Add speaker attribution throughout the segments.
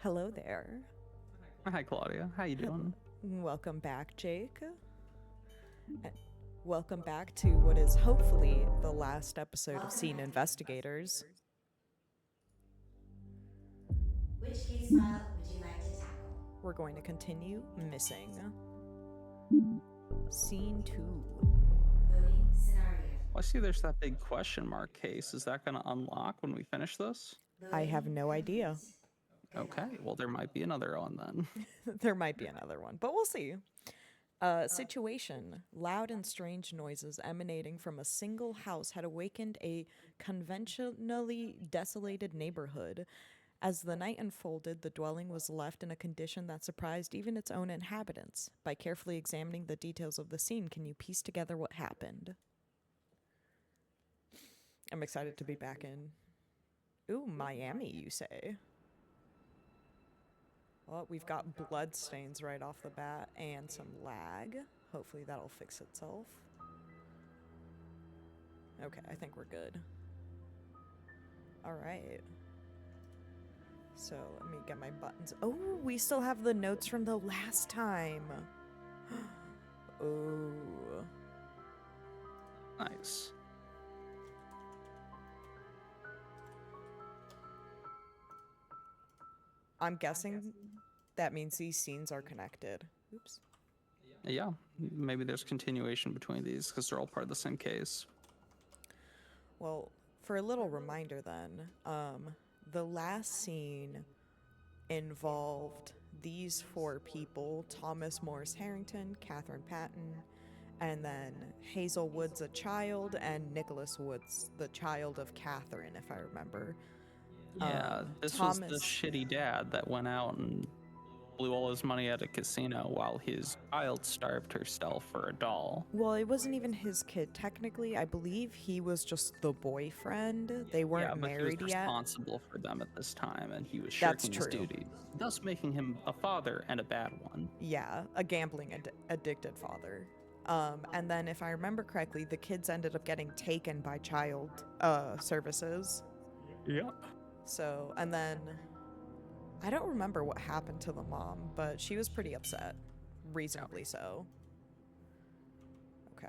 Speaker 1: Hello there.
Speaker 2: Hi, Claudia. How you doing?
Speaker 1: Welcome back, Jake. Uh, Welcome back to what is hopefully the last episode of Scene Investigators.
Speaker 3: Which case file would you like to tackle?
Speaker 1: We're going to continue missing. Scene 2.
Speaker 3: Loading scenario.
Speaker 2: Well, I see there's that big question mark case. Is that going to unlock when we finish this?
Speaker 1: I have no idea.
Speaker 3: Good
Speaker 2: Okay,
Speaker 3: luck.
Speaker 2: well, there might be another one then.
Speaker 1: There might be another one, but we'll see. Situation. Loud and strange noises emanating from a single house had awakened a conventionally desolated neighborhood. As the night unfolded, the dwelling was left in a condition that surprised even its own inhabitants. By carefully examining the details of the scene, can you piece together what happened? I'm excited to be back in. Ooh, Miami, you say? Well, we've got blood stains right off the bat and some lag. Hopefully that'll fix itself. Okay, I think we're good. Alright. So let me get my buttons. Oh, we still have the notes from the last time. Oh.
Speaker 2: Nice.
Speaker 1: I'm guessing that means these scenes are connected. Oops.
Speaker 2: Yeah, maybe there's continuation between these because they're all part of the same case.
Speaker 1: Well, for a little reminder then, the last scene involved these four people: Thomas Morris Harrington, Catherine Patton, and then Hazel Woods, a child, and Nicholas Woods, the child of Catherine, if I remember.
Speaker 2: Yeah, this was the
Speaker 1: Thomas.
Speaker 2: shitty dad that went out and blew all his money at a casino while his child starved herself for a doll.
Speaker 1: Well, it wasn't even his kid, technically. I believe he was just the boyfriend. They weren't
Speaker 2: Yeah, but he was
Speaker 1: married yet.
Speaker 2: responsible for them at this time, and he was
Speaker 1: That's
Speaker 2: shirking his
Speaker 1: true.
Speaker 2: duties, thus making him a father and a bad one.
Speaker 1: Yeah, a gambling addicted father. And then, if I remember correctly, the kids ended up getting taken by child services.
Speaker 2: Yep.
Speaker 1: So, and then I don't remember what happened to the mom, but she was pretty upset. Reasonably so. Okay.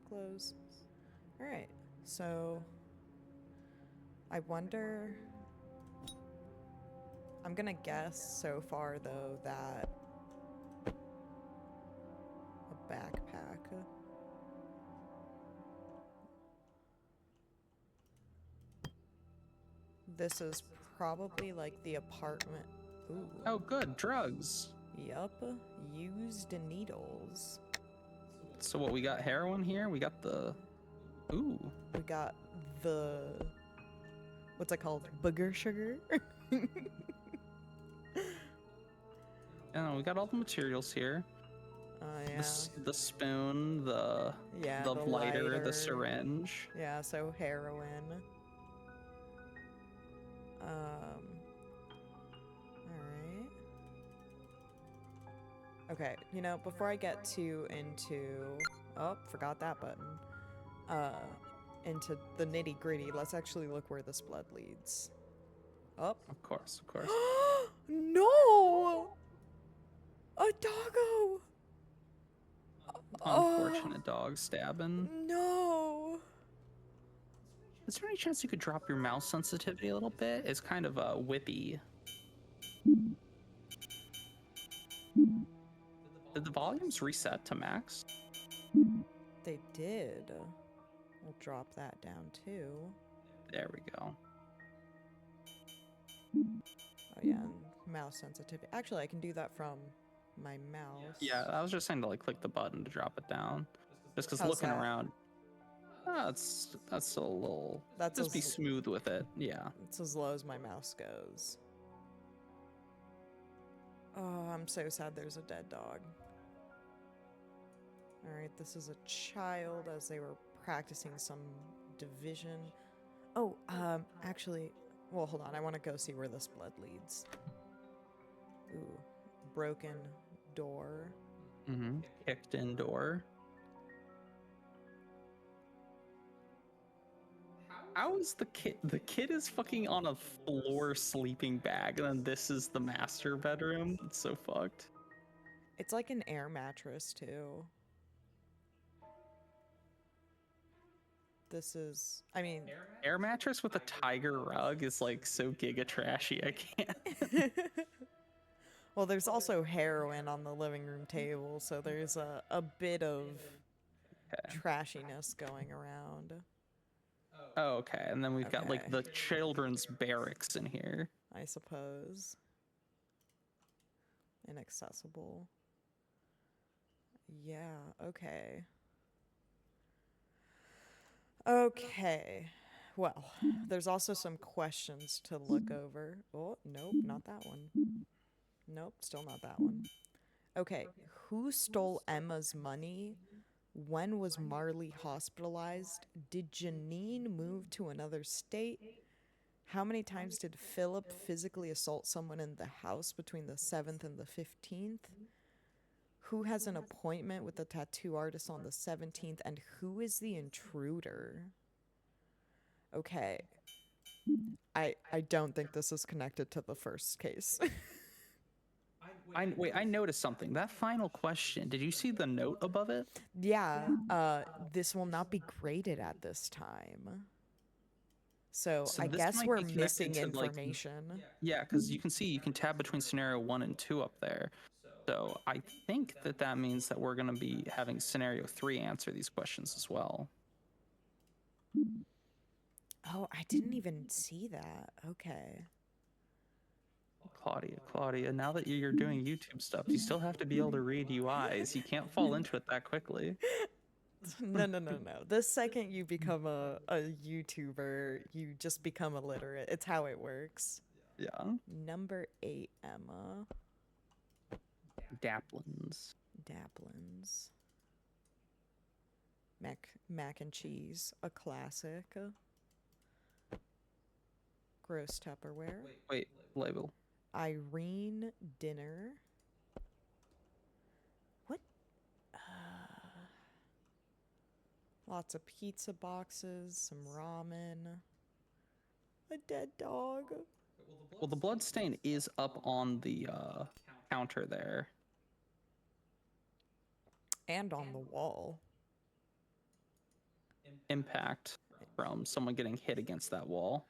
Speaker 1: Close. Alright. So, I wonder. I'm gonna guess so far, though, that a backpack. This is probably like the apartment. Ooh.
Speaker 2: Oh, good, drugs.
Speaker 1: Yup. Used needles.
Speaker 2: So what, we got heroin here? We got the... Ooh.
Speaker 1: We got the. What's it called? Booger sugar?
Speaker 2: Yeah, we got all the materials here.
Speaker 1: Oh, yeah.
Speaker 2: The spoon,
Speaker 1: Yeah,
Speaker 2: the lighter,
Speaker 1: lighter.
Speaker 2: the syringe.
Speaker 1: Yeah, so heroin. Alright. Okay, you know, before I get too into. Oh, forgot that button. Into the nitty gritty, let's actually look where this blood leads. Oh.
Speaker 2: Of course, of course.
Speaker 1: No! A doggo!
Speaker 2: Unfortunate dog stabbing.
Speaker 1: No!
Speaker 2: Is there any chance you could drop your mouse sensitivity a little bit? It's kind of a whippy. Did the volumes reset to max?
Speaker 1: They did. We'll drop that down too.
Speaker 2: There we go.
Speaker 1: Oh yeah, and mouse sensitivity. Actually, I can do that from my mouse.
Speaker 2: Yeah, I was just saying to like click the button to drop it down. Just because
Speaker 1: How's
Speaker 2: looking
Speaker 1: that?
Speaker 2: around, that's a little.
Speaker 1: That's
Speaker 2: Just be
Speaker 1: as-
Speaker 2: smooth with it. Yeah.
Speaker 1: It's as low as my mouse goes. Oh, I'm so sad there's a dead dog. Alright, this is a child as they were practicing some division. Oh, actually, well, hold on. I want to go see where this blood leads. Ooh, broken door.
Speaker 2: Mm-hmm. Kicked in door. How is the kid? The kid is fucking on a floor sleeping bag, and then this is the master bedroom. It's so fucked.
Speaker 1: It's like an air mattress too. This is, I mean,
Speaker 2: Air mattress with a tiger rug is like so giga trashy. I can't.
Speaker 1: well, there's also heroin on the living room table, so there's a bit of trashiness going around.
Speaker 2: Oh, okay. And then we've got like
Speaker 1: Okay.
Speaker 2: the children's barracks in here.
Speaker 1: I suppose. Inaccessible. Yeah, okay. Okay. Well, there's also some questions to look over. Oh, nope, not that one. Nope, still not that one. Okay, who stole Emma's money? When was Marley hospitalized? Did Janine move to another state? How many times did Philip physically assault someone in the house between the 7th and the 15th? Who has an appointment with the tattoo artist on the 17th? And who is the intruder? Okay. I don't think this is connected to the first case.
Speaker 2: Wait, I noticed something. That final question, did you see the note above it?
Speaker 1: Yeah, this will not be graded at this time. So
Speaker 2: So
Speaker 1: I
Speaker 2: this
Speaker 1: guess
Speaker 2: might
Speaker 1: we're
Speaker 2: be connected
Speaker 1: missing
Speaker 2: to, like,
Speaker 1: information.
Speaker 2: Yeah, because you can see you can tab between scenario 1 and 2 up there. So I think that that means that we're going to be having scenario 3 answer these questions as well.
Speaker 1: Oh, I didn't even see that. Okay.
Speaker 2: Claudia, now that you're doing YouTube stuff, you still have to be able to read UIs. You can't fall into it that quickly.
Speaker 1: No. The second you become a YouTuber, you just become illiterate. It's how it works.
Speaker 2: Yeah.
Speaker 1: Number 8, Emma.
Speaker 2: Daplins.
Speaker 1: Daplins. Mac and cheese, a classic. Gross Tupperware.
Speaker 2: Wait, label.
Speaker 1: Irene dinner. What? Lots of pizza boxes, some ramen. A dead dog.
Speaker 2: Well, the blood stain is up on the counter there.
Speaker 1: And on the wall.
Speaker 2: Impact from someone getting hit against that wall.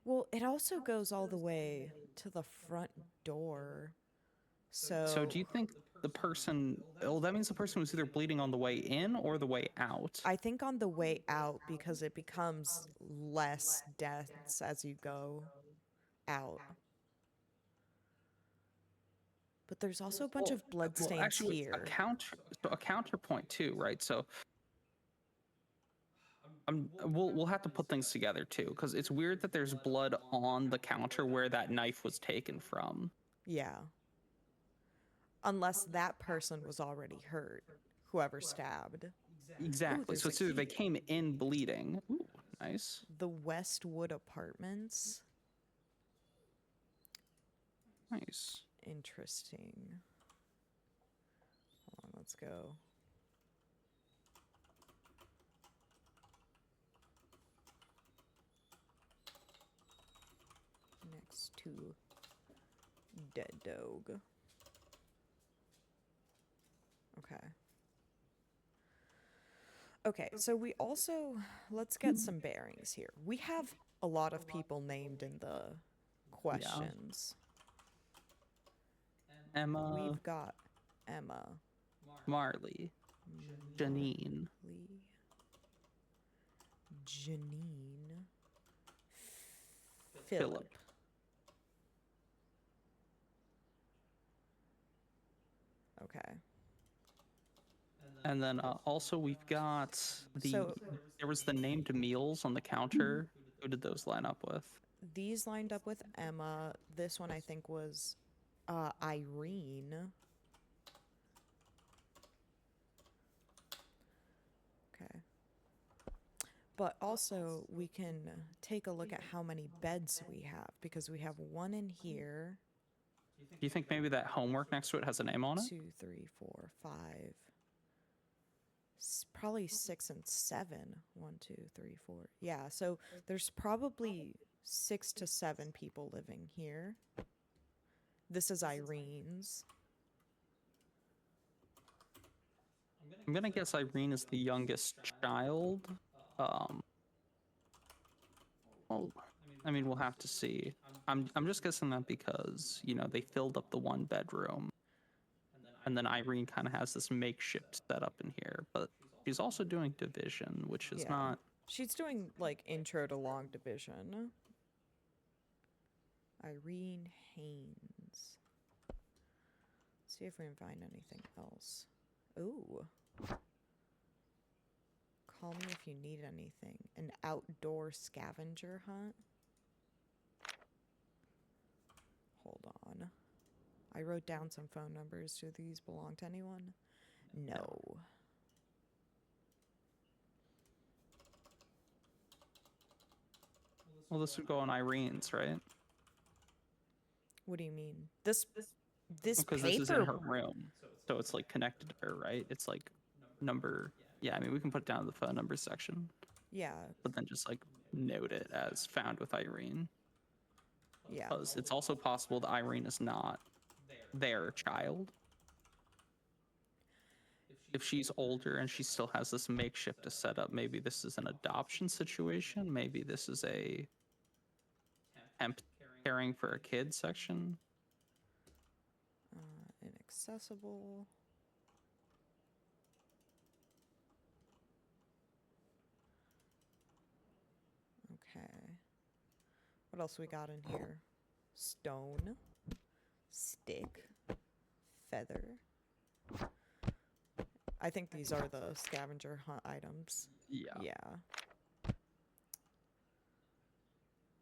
Speaker 1: Well, it also goes all the way to the front door.
Speaker 2: So do you think the person, well, that means the person was either bleeding on the way in or the way out?
Speaker 1: I think on the way out, because it becomes less deaths as you go out. But there's also a bunch of bloodstains
Speaker 2: actually,
Speaker 1: here.
Speaker 2: A counterpoint too, right? So we'll have to put things together too, because it's weird that there's blood on the counter where that knife was taken from.
Speaker 1: Yeah. Unless that person was already hurt, whoever stabbed.
Speaker 2: Exactly.
Speaker 1: Ooh,
Speaker 2: So it's either they came in bleeding. Ooh, nice.
Speaker 1: The Westwood Apartments.
Speaker 2: Nice.
Speaker 1: Interesting. Hold on, let's go. Next to dead dog. Okay. Okay, so we also, let's get some bearings here. We have a lot of people named in the questions.
Speaker 2: Emma,
Speaker 1: We've got Emma,
Speaker 2: Marley, Janine,
Speaker 1: Lee, Janine, Philip. Okay.
Speaker 2: and then also we've got
Speaker 1: So-
Speaker 2: there was the named meals on the counter. Who did those line up with?
Speaker 1: These lined up with Emma. This one I think was Irene. Okay. But also we can take a look at how many beds we have, because we have one in here.
Speaker 2: Do you think maybe that homework next to it has a name on it?
Speaker 1: 2, 3, 4, 5. Probably 6 and 7. 1, 2, 3, 4. Yeah, so there's probably 6 to 7 people living here. This is Irene's.
Speaker 2: I'm gonna guess Irene is the youngest child. Um, well, I mean, we'll have to see. I'm just guessing that because, you know, they filled up the one bedroom, and then Irene kind of has this makeshift setup in here, but she's also doing division, which is
Speaker 1: Yeah.
Speaker 2: not.
Speaker 1: She's doing like intro to long division. Irene Haynes. See if we can find anything else. Ooh. Call me if you need anything. An outdoor scavenger hunt? Hold on. I wrote down some phone numbers. Do these belong to anyone? No.
Speaker 2: Well, this would go on Irene's, right?
Speaker 1: What do you mean? This
Speaker 2: Because
Speaker 1: paper?
Speaker 2: this is in her room, so it's like connected to her, right? It's like number. Yeah, I mean, we can put it down in the phone number section,
Speaker 1: Yeah.
Speaker 2: but then just like note it as found with Irene.
Speaker 1: Yeah.
Speaker 2: Because it's also possible that Irene is not their child. If she's older and she still has this makeshift to set up, maybe this is an adoption situation. Maybe this is a temp caring for a kid section.
Speaker 1: Inaccessible. Okay. What else we got in here? Stone. Stick. Feather. I think these are the scavenger hunt items.
Speaker 2: Yeah.
Speaker 1: Yeah.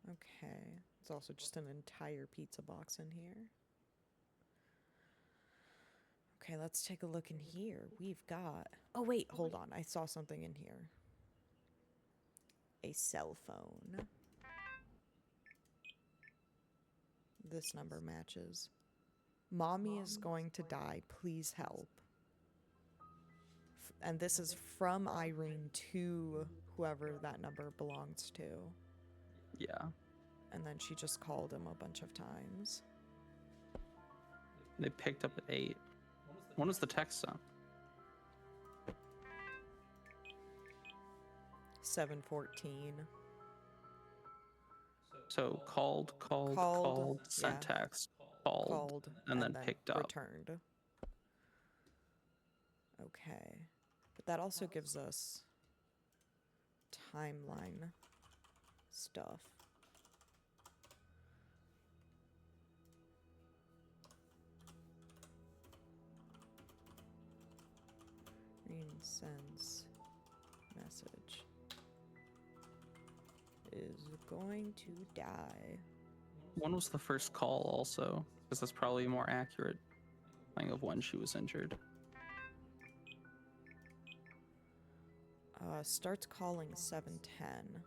Speaker 1: Okay. It's also just an entire pizza box in here. Okay, let's take a look in here. We've got... Oh, wait, hold on. I saw something in here. A cell phone. This number matches. Mommy is going to die. Please help. And this is from Irene to whoever that number belongs to.
Speaker 2: Yeah.
Speaker 1: And then she just called him a bunch of times.
Speaker 2: They picked up at 8. When was the text sent?
Speaker 1: 7:14.
Speaker 2: So called, sent
Speaker 1: yeah.
Speaker 2: text, called, and then picked up.
Speaker 1: Returned. Okay. But that also gives us timeline stuff. Green sends message. Is going to die.
Speaker 2: When was the first call also? Because that's probably a more accurate thing of when she was injured.
Speaker 1: Starts calling 7:10.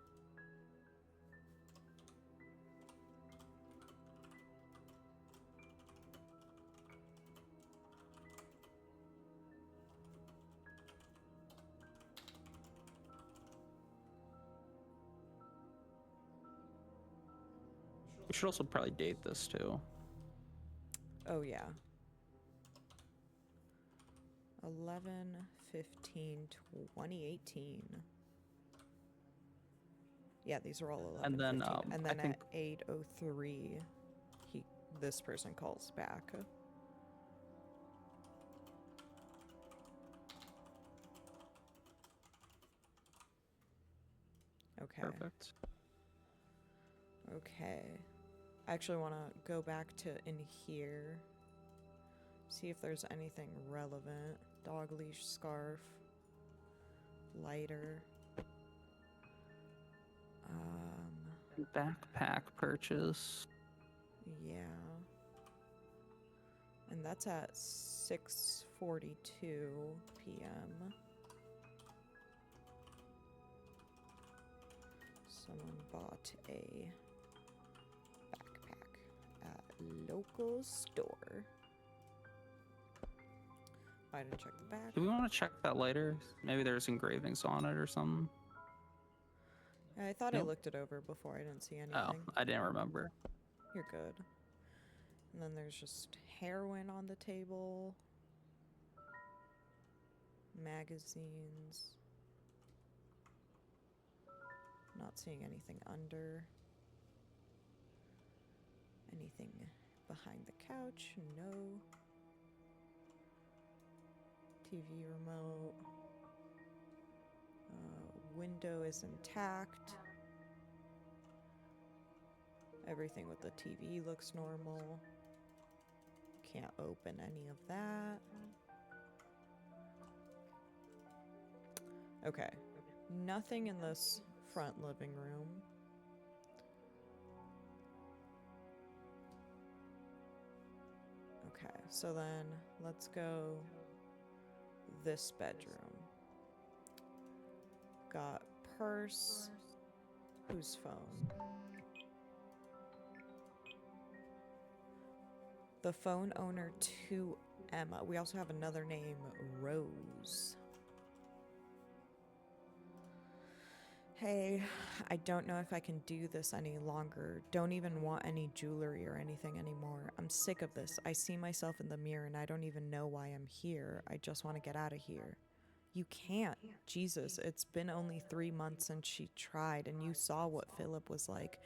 Speaker 2: We should also probably date this too.
Speaker 1: Oh yeah. 11/15/2018. Yeah, these are all 11.
Speaker 2: And then,
Speaker 1: 15. And
Speaker 2: I
Speaker 1: then
Speaker 2: think-
Speaker 1: at 8:03, this person calls back. Okay.
Speaker 2: Perfect.
Speaker 1: Okay. I actually want to go back to in here. See if there's anything relevant. Dog leash, scarf, lighter.
Speaker 2: Backpack purchase.
Speaker 1: Yeah. And that's at 6:42 p.m. Someone bought a backpack at local store. I didn't check the back.
Speaker 2: Do we want to check that later? Maybe there's engravings on it or something.
Speaker 1: I thought I
Speaker 2: Nope.
Speaker 1: looked it over before. I didn't see anything.
Speaker 2: Oh, I didn't remember.
Speaker 1: You're good. And then there's just heroin on the table. Magazines. Not seeing anything under. Anything behind the couch? No. TV remote. Window is intact. Everything with the TV looks normal. Can't open any of that. Okay. Nothing in this front living room. Okay, so then let's go this bedroom. Got purse. Whose phone? The phone owner to Emma. We also have another name, Rose. Hey, I don't know if I can do this any longer. Don't even want any jewelry or anything anymore. I'm sick of this. I see myself in the mirror and I don't even know why I'm here. I just want to get out of here. You can't. Jesus, it's been only 3 months since she tried, and you saw what Philip was like.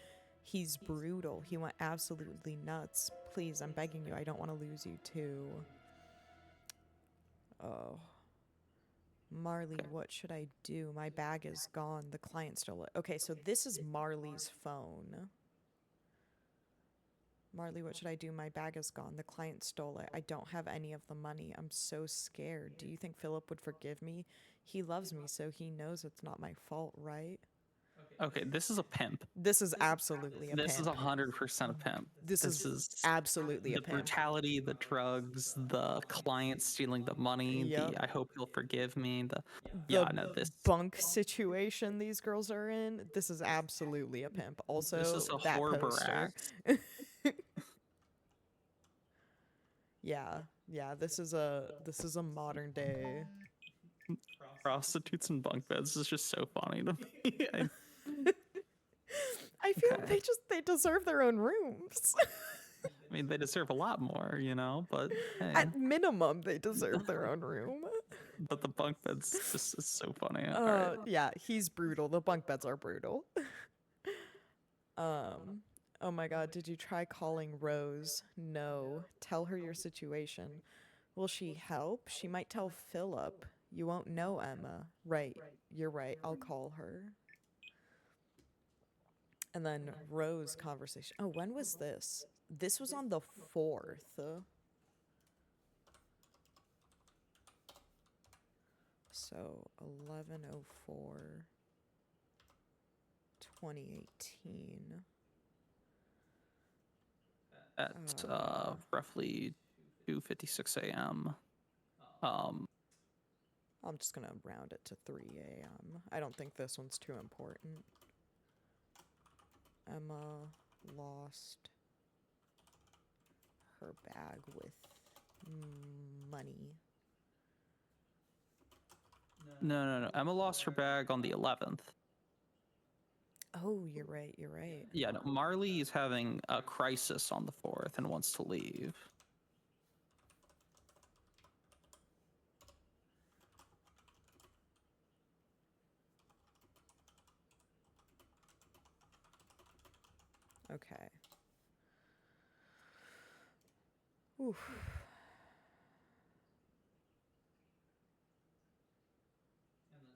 Speaker 1: He's brutal. He went absolutely nuts. Please, I'm begging you. I don't want to lose you too. Oh. Marley, what should I do? My bag is gone. The client stole it. Okay, so this is Marley's phone. Marley, what should I do? My bag is gone. The client stole it. I don't have any of the money. I'm so scared. Do you think Philip would forgive me? He loves me, so he knows it's not my fault, right?
Speaker 2: Okay, this is a pimp.
Speaker 1: This is absolutely a
Speaker 2: This
Speaker 1: pimp.
Speaker 2: is 100% a pimp.
Speaker 1: This is absolutely a
Speaker 2: the
Speaker 1: pimp.
Speaker 2: brutality, the drugs, the client stealing the money.
Speaker 1: Yep.
Speaker 2: The I hope he'll forgive me. Yeah, no, this
Speaker 1: bunk situation these girls are in. This is absolutely a pimp. Also,
Speaker 2: this is a
Speaker 1: that
Speaker 2: horror
Speaker 1: poster.
Speaker 2: act.
Speaker 1: Yeah. This is a modern day.
Speaker 2: Prostitutes and bunk beds is just so funny to me.
Speaker 1: I feel
Speaker 2: Okay.
Speaker 1: they deserve their own rooms.
Speaker 2: I mean, they deserve a lot more, you know. But hey,
Speaker 1: At minimum, they deserve their own room.
Speaker 2: but the bunk beds just is so funny. All right.
Speaker 1: Yeah, he's brutal. The bunk beds are brutal. Oh my god, did you try calling Rose? No. Tell her your situation. Will she help? She might tell Philip. You won't know Emma. Right, you're right. I'll call her. And then Rose conversation. Oh, when was this? This was on the 4th. So 11/04 2018.
Speaker 2: At roughly 2:56 a.m.
Speaker 1: I'm just gonna round it to 3 a.m. I don't think this one's too important. Emma lost her bag with money.
Speaker 2: No. Emma lost her bag on the 11th.
Speaker 1: Oh, you're right. You're right.
Speaker 2: Yeah, no, Marley is having a crisis on the 4th and wants to leave.
Speaker 1: Okay. Oof.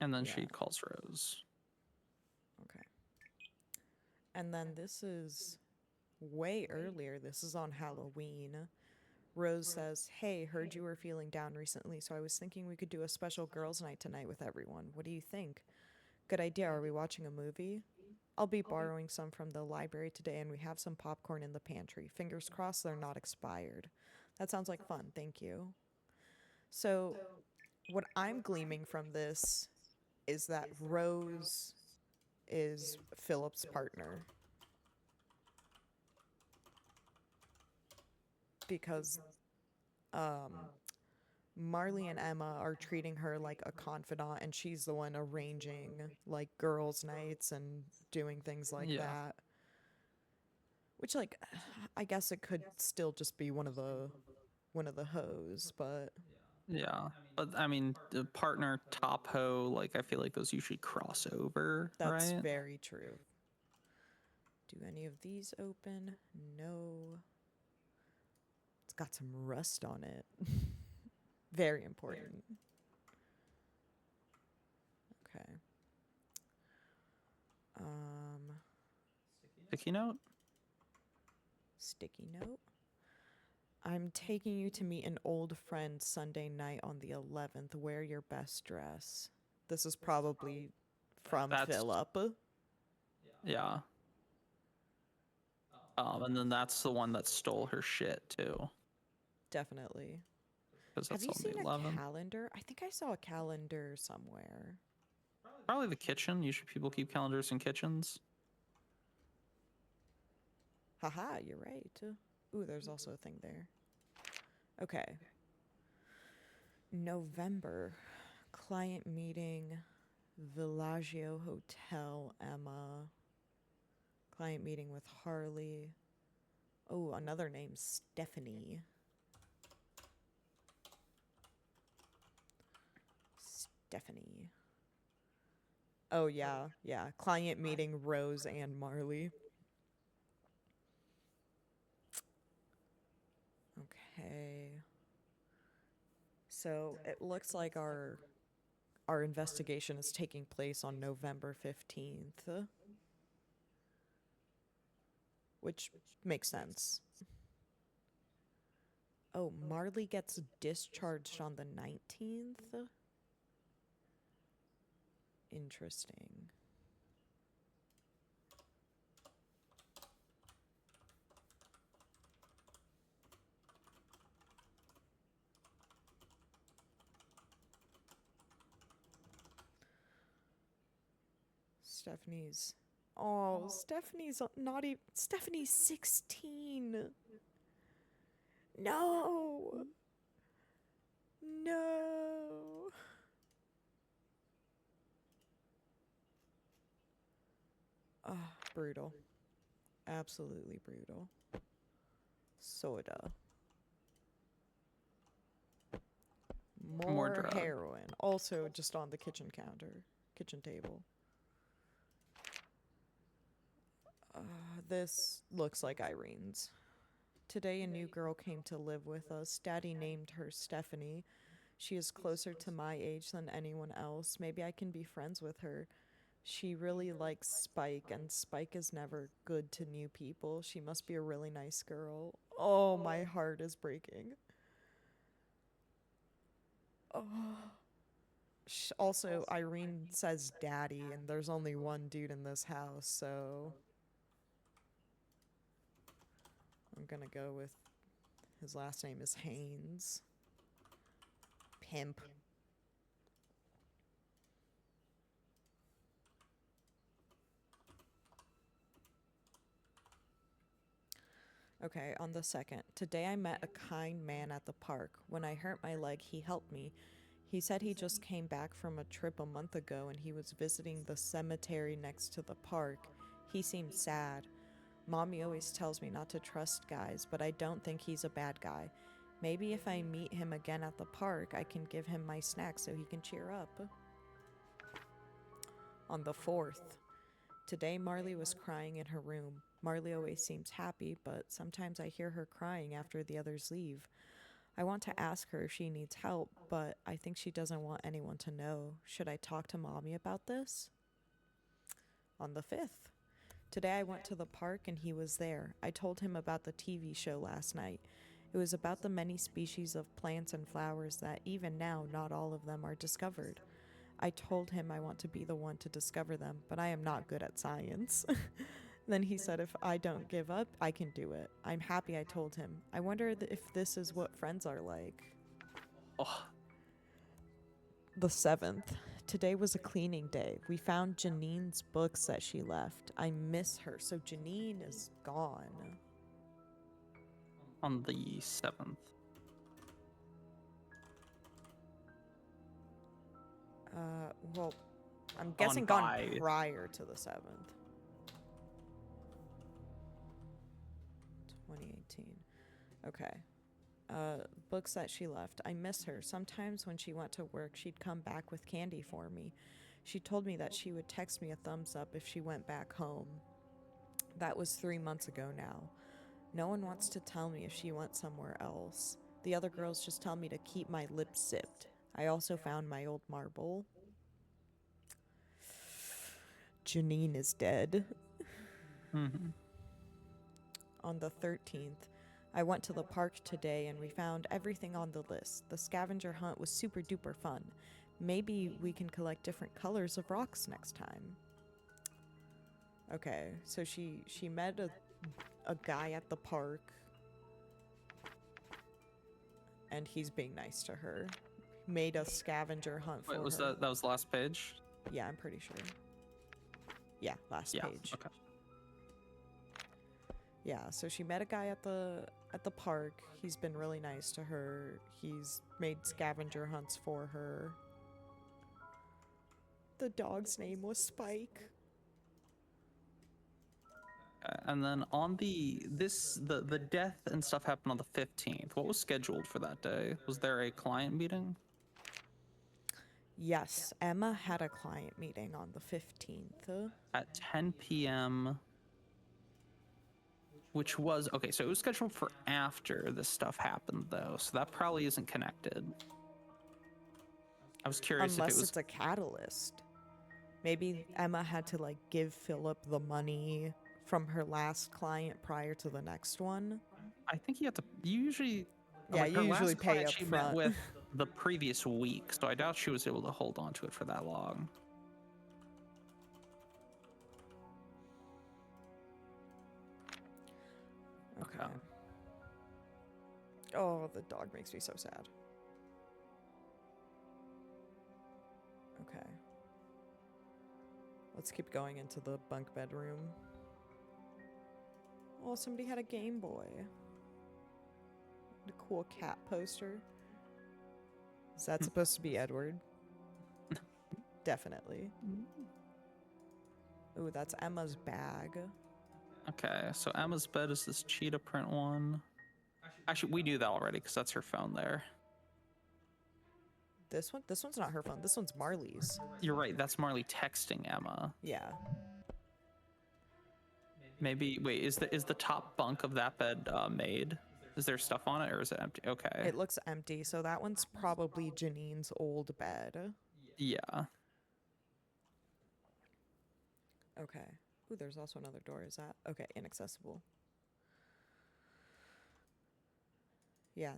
Speaker 2: And then
Speaker 1: Yeah.
Speaker 2: she calls Rose.
Speaker 1: Okay. And then this is way earlier. This is on Halloween. Rose says, "Hey, heard you were feeling down recently, so I was thinking we could do a special girls' night tonight with everyone. What do you think? Good idea. Are we watching a movie? I'll be borrowing some from the library today, and we have some popcorn in the pantry. Fingers crossed they're not expired." That sounds like fun. Thank you. So, what I'm gleaming from this is that Rose is Philip's partner. Because Marley and Emma are treating her like a confidant, and she's the one arranging like girls' nights and doing things like
Speaker 2: Yeah.
Speaker 1: that. Which, like, I guess it could still just be one of the hoes, but
Speaker 2: Yeah. But I mean, the partner top hoe, like I feel like those usually cross over,
Speaker 1: that's
Speaker 2: right?
Speaker 1: very true. Do any of these open? No. It's got some rust on it. Very important. Okay.
Speaker 2: Sticky note?
Speaker 1: Sticky note. I'm taking you to meet an old friend Sunday night on the 11th. Wear your best dress. This is probably from
Speaker 2: That's-
Speaker 1: Philip.
Speaker 2: Yeah. And then that's the one that stole her shit too.
Speaker 1: Definitely.
Speaker 2: Because
Speaker 1: Have
Speaker 2: that's
Speaker 1: you
Speaker 2: on
Speaker 1: seen
Speaker 2: the
Speaker 1: a
Speaker 2: 11th.
Speaker 1: calendar? I think I saw a calendar somewhere.
Speaker 2: Probably the kitchen. Usually people keep calendars in kitchens.
Speaker 1: Haha, you're right. Ooh, there's also a thing there. Okay. November. Client meeting. Villaggio Hotel, Emma. Client meeting with Harley. Oh, another name, Stephanie. Stephanie. Oh, yeah, yeah. Client meeting, Rose and Marley. Okay. So it looks like our investigation is taking place on November 15th. Which makes sense. Oh, Marley gets discharged on the 19th? Interesting. Stephanie's. Oh, Stephanie's not even. Stephanie's 16. No. No. Ah, brutal. Absolutely brutal. Soda.
Speaker 2: More
Speaker 1: More
Speaker 2: drug.
Speaker 1: heroin. Also just on the kitchen counter. Kitchen table. This looks like Irene's. Today, a new girl came to live with us. Daddy named her Stephanie. She is closer to my age than anyone else. Maybe I can be friends with her. She really likes Spike, and Spike is never good to new people. She must be a really nice girl. Oh, my heart is breaking. Oh. Also, Irene says daddy, and there's only one dude in this house, so I'm gonna go with his last name is Haynes. Pimp. Okay, on the 2nd. Today I met a kind man at the park. When I hurt my leg, he helped me. He said he just came back from a trip a month ago and he was visiting the cemetery next to the park. He seemed sad. Mommy always tells me not to trust guys, but I don't think he's a bad guy. Maybe if I meet him again at the park, I can give him my snack so he can cheer up. On the 4th. Today Marley was crying in her room. Marley always seems happy, but sometimes I hear her crying after the others leave. I want to ask her if she needs help, but I think she doesn't want anyone to know. Should I talk to Mommy about this? On the 5th. Today I went to the park and he was there. I told him about the TV show last night. It was about the many species of plants and flowers that even now not all of them are discovered. I told him I want to be the one to discover them, but I am not good at science. Then he said if I don't give up, I can do it. I'm happy I told him. I wonder if this is what friends are like.
Speaker 2: Oh,
Speaker 1: The 7th. Today was a cleaning day. We found Janine's books that she left. I miss her, so Janine is gone.
Speaker 2: on the 7th.
Speaker 1: Well, I'm guessing
Speaker 2: Gone
Speaker 1: gone
Speaker 2: by.
Speaker 1: prior to the 7th. 2018. Okay. Books that she left. I miss her. Sometimes when she went to work, she'd come back with candy for me. She told me that she would text me a thumbs up if she went back home. That was 3 months ago now. No one wants to tell me if she went somewhere else. The other girls just tell me to keep my lips zipped. I also found my old marble. Janine is dead.
Speaker 2: Mm-hmm.
Speaker 1: On the 13th, I went to the park today and we found everything on the list. The scavenger hunt was super duper fun. Maybe we can collect different colors of rocks next time. Okay, so she met a guy at the park and he's being nice to her. Made a scavenger hunt for
Speaker 2: Wait, was
Speaker 1: her.
Speaker 2: that was the last page?
Speaker 1: Yeah, I'm pretty sure. Yeah, last
Speaker 2: Yeah.
Speaker 1: page.
Speaker 2: Okay.
Speaker 1: Yeah, so she met a guy at the park. He's been really nice to her. He's made scavenger hunts for her. The dog's name was Spike.
Speaker 2: And then on the death and stuff happened on the 15th. What was scheduled for that day? Was there a client meeting?
Speaker 1: Yes, Emma had a client meeting on the 15th.
Speaker 2: At 10 p.m. Which was okay, so it was scheduled for after this stuff happened though, so that probably isn't connected. I was curious
Speaker 1: Unless
Speaker 2: if it was
Speaker 1: it's a catalyst. Maybe Emma had to like give Philip the money from her last client prior to the next one.
Speaker 2: I think you have to usually
Speaker 1: Yeah,
Speaker 2: like,
Speaker 1: you
Speaker 2: her
Speaker 1: usually
Speaker 2: last
Speaker 1: pay
Speaker 2: client
Speaker 1: up
Speaker 2: she met
Speaker 1: front.
Speaker 2: with the previous week, so I doubt she was able to hold on to it for that long.
Speaker 1: Okay. Oh, the dog makes me so sad. Okay. Let's keep going into the bunk bedroom. Oh, somebody had a Game Boy. A cool cat poster. Is that supposed to be Edward? Definitely. Ooh, that's Emma's bag.
Speaker 2: Okay, so Emma's bed is this cheetah print one. Actually, we knew that already because that's her phone there.
Speaker 1: This one? This one's not her phone. This one's Marley's.
Speaker 2: You're right, that's Marley texting Emma.
Speaker 1: Yeah.
Speaker 2: Maybe wait, is the top bunk of that bed made? Is there stuff on it or is it empty? Okay.
Speaker 1: It looks empty, so that one's probably Janine's old bed.
Speaker 2: Yeah.
Speaker 1: Okay. Ooh, there's also another door. Is that? Okay, inaccessible. Yeah,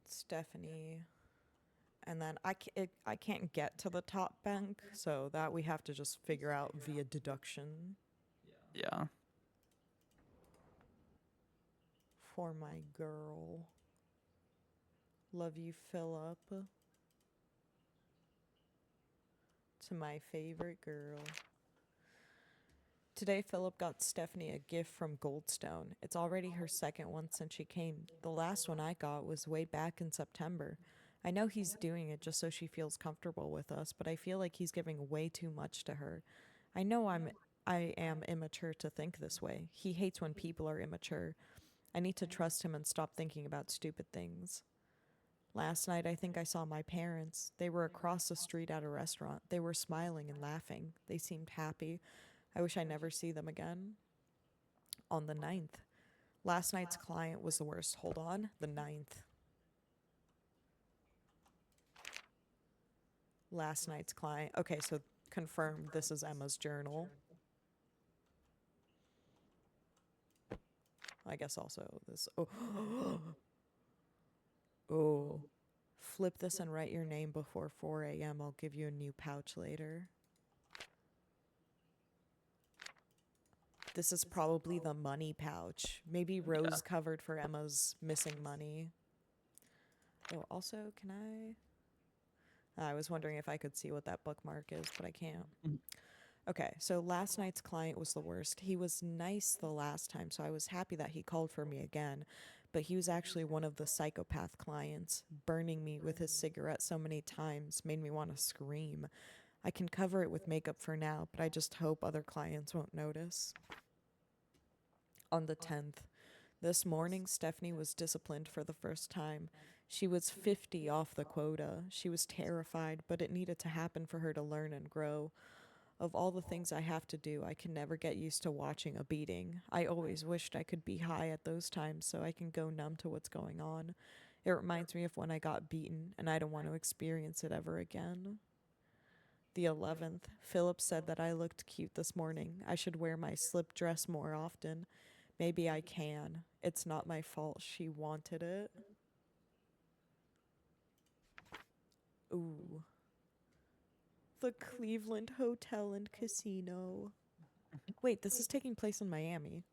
Speaker 1: Stephanie. And then I can't get to the top bunk, so that we have to just figure out via deduction.
Speaker 2: Yeah.
Speaker 1: For my girl. Love you, Philip. To my favorite girl. Today, Philip got Stephanie a gift from Goldstone. It's already her second one since she came. The last one I got was way back in September. I know he's doing it just so she feels comfortable with us, but I feel like he's giving way too much to her. I know I am immature to think this way. He hates when people are immature. I need to trust him and stop thinking about stupid things. Last night, I think I saw my parents. They were across the street at a restaurant. They were smiling and laughing. They seemed happy. I wish I never see them again. On the 9th. Last night's client was the worst. Hold on. The 9th. Last night's client. Okay, so confirmed this is Emma's journal. I guess also this. Oh. Oh. Flip this and write your name before 4 a.m. I'll give you a new pouch later. This is probably the money pouch. Maybe Rose covered for Emma's missing money. Oh, also, can I was wondering if I could see what that bookmark is, but I can't. Okay, so last night's client was the worst. He was nice the last time, so I was happy that he called for me again. But he was actually one of the psychopath clients. Burning me with his cigarette so many times made me want to scream. I can cover it with makeup for now, but I just hope other clients won't notice. On the 10th, this morning, Stephanie was disciplined for the first time. She was 50 off the quota. She was terrified, but it needed to happen for her to learn and grow. Of all the things I have to do, I can never get used to watching a beating. I always wished I could be high at those times so I can go numb to what's going on. It reminds me of when I got beaten, and I don't want to experience it ever again. The 11th, Philip said that I looked cute this morning. I should wear my slip dress more often. Maybe I can. It's not my fault she wanted it. Ooh. The Cleveland Hotel and Casino. Wait, this is taking place in Miami.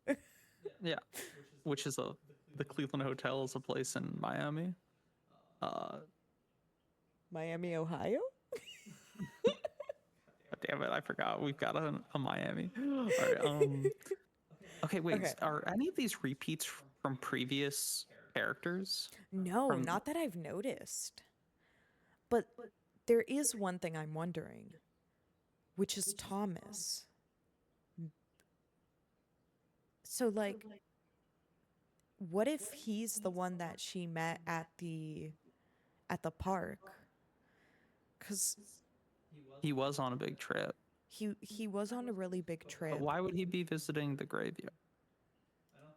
Speaker 2: Yeah, which is the Cleveland Hotel is a place in Miami.
Speaker 1: Miami, Ohio?
Speaker 2: Damn it, I forgot. We've got a Miami. All right, okay, wait.
Speaker 1: Okay.
Speaker 2: Are any of these repeats from previous characters?
Speaker 1: No,
Speaker 2: From-
Speaker 1: not that I've noticed. But there is one thing I'm wondering, which is Thomas. So, like, what if he's the one that she met at the park? Because
Speaker 2: He was on a big trip.
Speaker 1: he was on a really big trip.
Speaker 2: But why would he be visiting the graveyard?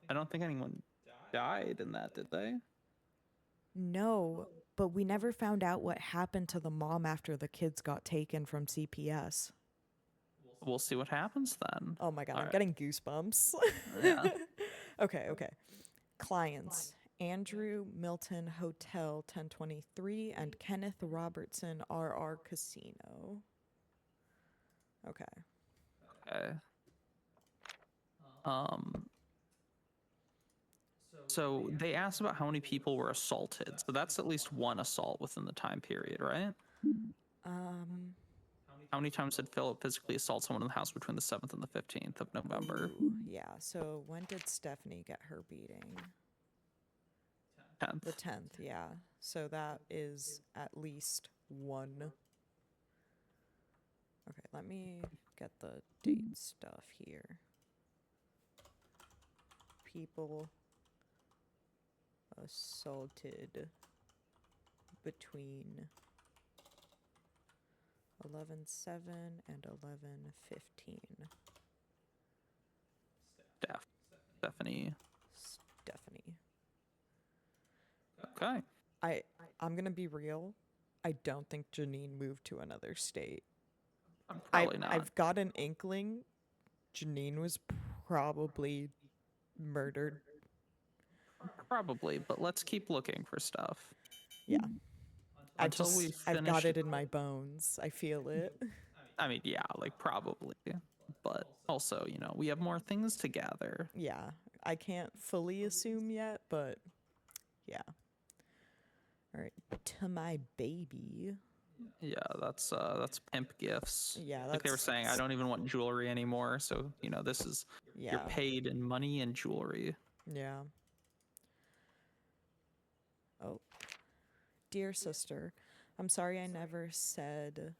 Speaker 2: I don't think anyone died in that, did they?
Speaker 1: No, but we never found out what happened to the mom after the kids got taken from CPS.
Speaker 2: We'll see what happens then.
Speaker 1: Oh my god, I'm
Speaker 2: Alright.
Speaker 1: getting goosebumps.
Speaker 2: Yeah.
Speaker 1: Okay. Clients: Andrew Milton Hotel 1023 and Kenneth Robertson RR Casino. Okay.
Speaker 2: Okay. So they asked about how many people were assaulted. So that's at least one assault within the time period, right? How many times did Philip physically assault someone in the house between the 7th and the 15th of November?
Speaker 1: Ooh, yeah, so when did Stephanie get her beating?
Speaker 2: 10th.
Speaker 1: The 10th, yeah. So that is at least one. Okay, let me get the date stuff here. People assaulted between 11/7 and 11/15.
Speaker 2: Stephanie.
Speaker 1: Stephanie.
Speaker 2: Okay.
Speaker 1: I'm gonna be real. I don't think Janine moved to another state.
Speaker 2: Probably not.
Speaker 1: I've got an inkling Janine was probably murdered.
Speaker 2: Probably, but let's keep looking for stuff.
Speaker 1: Yeah. I've
Speaker 2: Until we
Speaker 1: got
Speaker 2: finish
Speaker 1: it in my bones. I feel it.
Speaker 2: I mean, yeah, like probably. But also, we have more things to gather.
Speaker 1: Yeah. I can't fully assume yet, but yeah. All right. To my baby.
Speaker 2: Yeah, that's pimp gifts.
Speaker 1: Yeah,
Speaker 2: Like they were saying, I don't even want jewelry anymore. So, this is
Speaker 1: Yeah.
Speaker 2: you're paid in money and jewelry.
Speaker 1: Yeah. Oh. Dear sister, I'm sorry I never said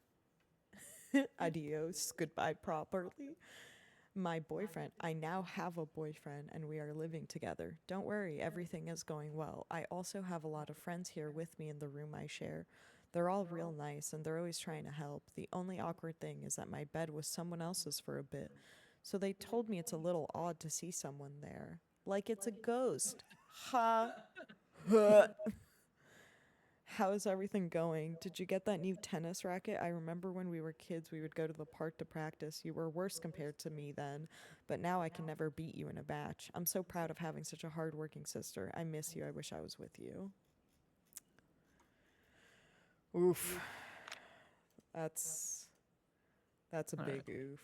Speaker 1: adios, goodbye properly. My boyfriend, I now have a boyfriend and we are living together. Don't worry, everything is going well. I also have a lot of friends here with me in the room I share. They're all real nice and they're always trying to help. The only awkward thing is that my bed was someone else's for a bit. So they told me it's a little odd to see someone there. Like it's a ghost. Ha. How is everything going? Did you get that new tennis racket? I remember when we were kids, we would go to the park to practice. You were worse compared to me then, but now I can never beat you in a match. I'm so proud of having such a hardworking sister. I miss you. I wish I was with you. Oof. That's a
Speaker 2: All
Speaker 1: big
Speaker 2: right.
Speaker 1: oof.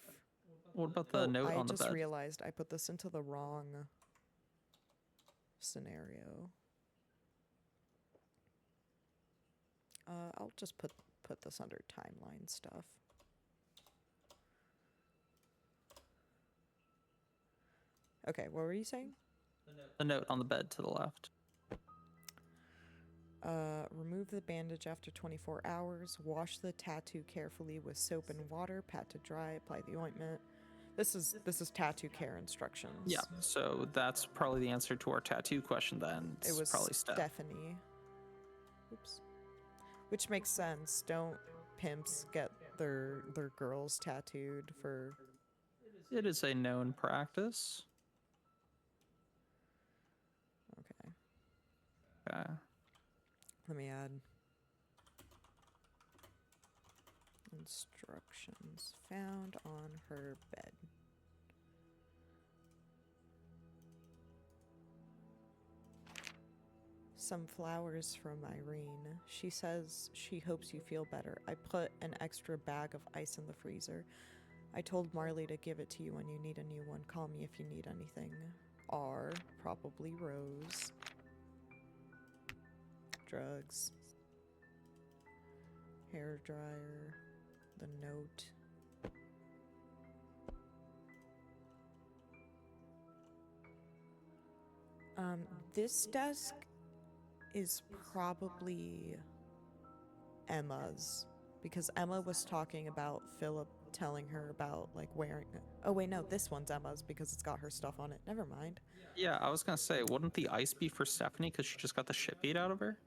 Speaker 2: What about the note
Speaker 1: I
Speaker 2: on the
Speaker 1: just
Speaker 2: bed?
Speaker 1: realized I put this into the wrong scenario. I'll just put this under timeline stuff. Okay, what were you saying?
Speaker 2: The note on the bed to the left.
Speaker 1: Remove the bandage after 24 hours. Wash the tattoo carefully with soap and water. Pat to dry. Apply the ointment. This is tattoo care instructions.
Speaker 2: Yeah, so that's probably the answer to our tattoo question then.
Speaker 1: It
Speaker 2: It's
Speaker 1: was
Speaker 2: probably Steph.
Speaker 1: Stephanie. Oops. Which makes sense. Don't pimps get their girls tattooed for?
Speaker 2: It is a known practice.
Speaker 1: Okay.
Speaker 2: Okay.
Speaker 1: Let me add instructions found on her bed. Some flowers from Irene. She says she hopes you feel better. I put an extra bag of ice in the freezer. I told Marley to give it to you when you need a new one. Call me if you need anything. R, probably Rose. Drugs. Hair dryer. The note. This desk is probably Emma's, because Emma was talking about Philip telling her about like wearing. Oh wait, no, this one's Emma's because it's got her stuff on it. Never mind.
Speaker 2: Yeah, I was gonna say, wouldn't the ice be for Stephanie because she just got the shit beat out of her?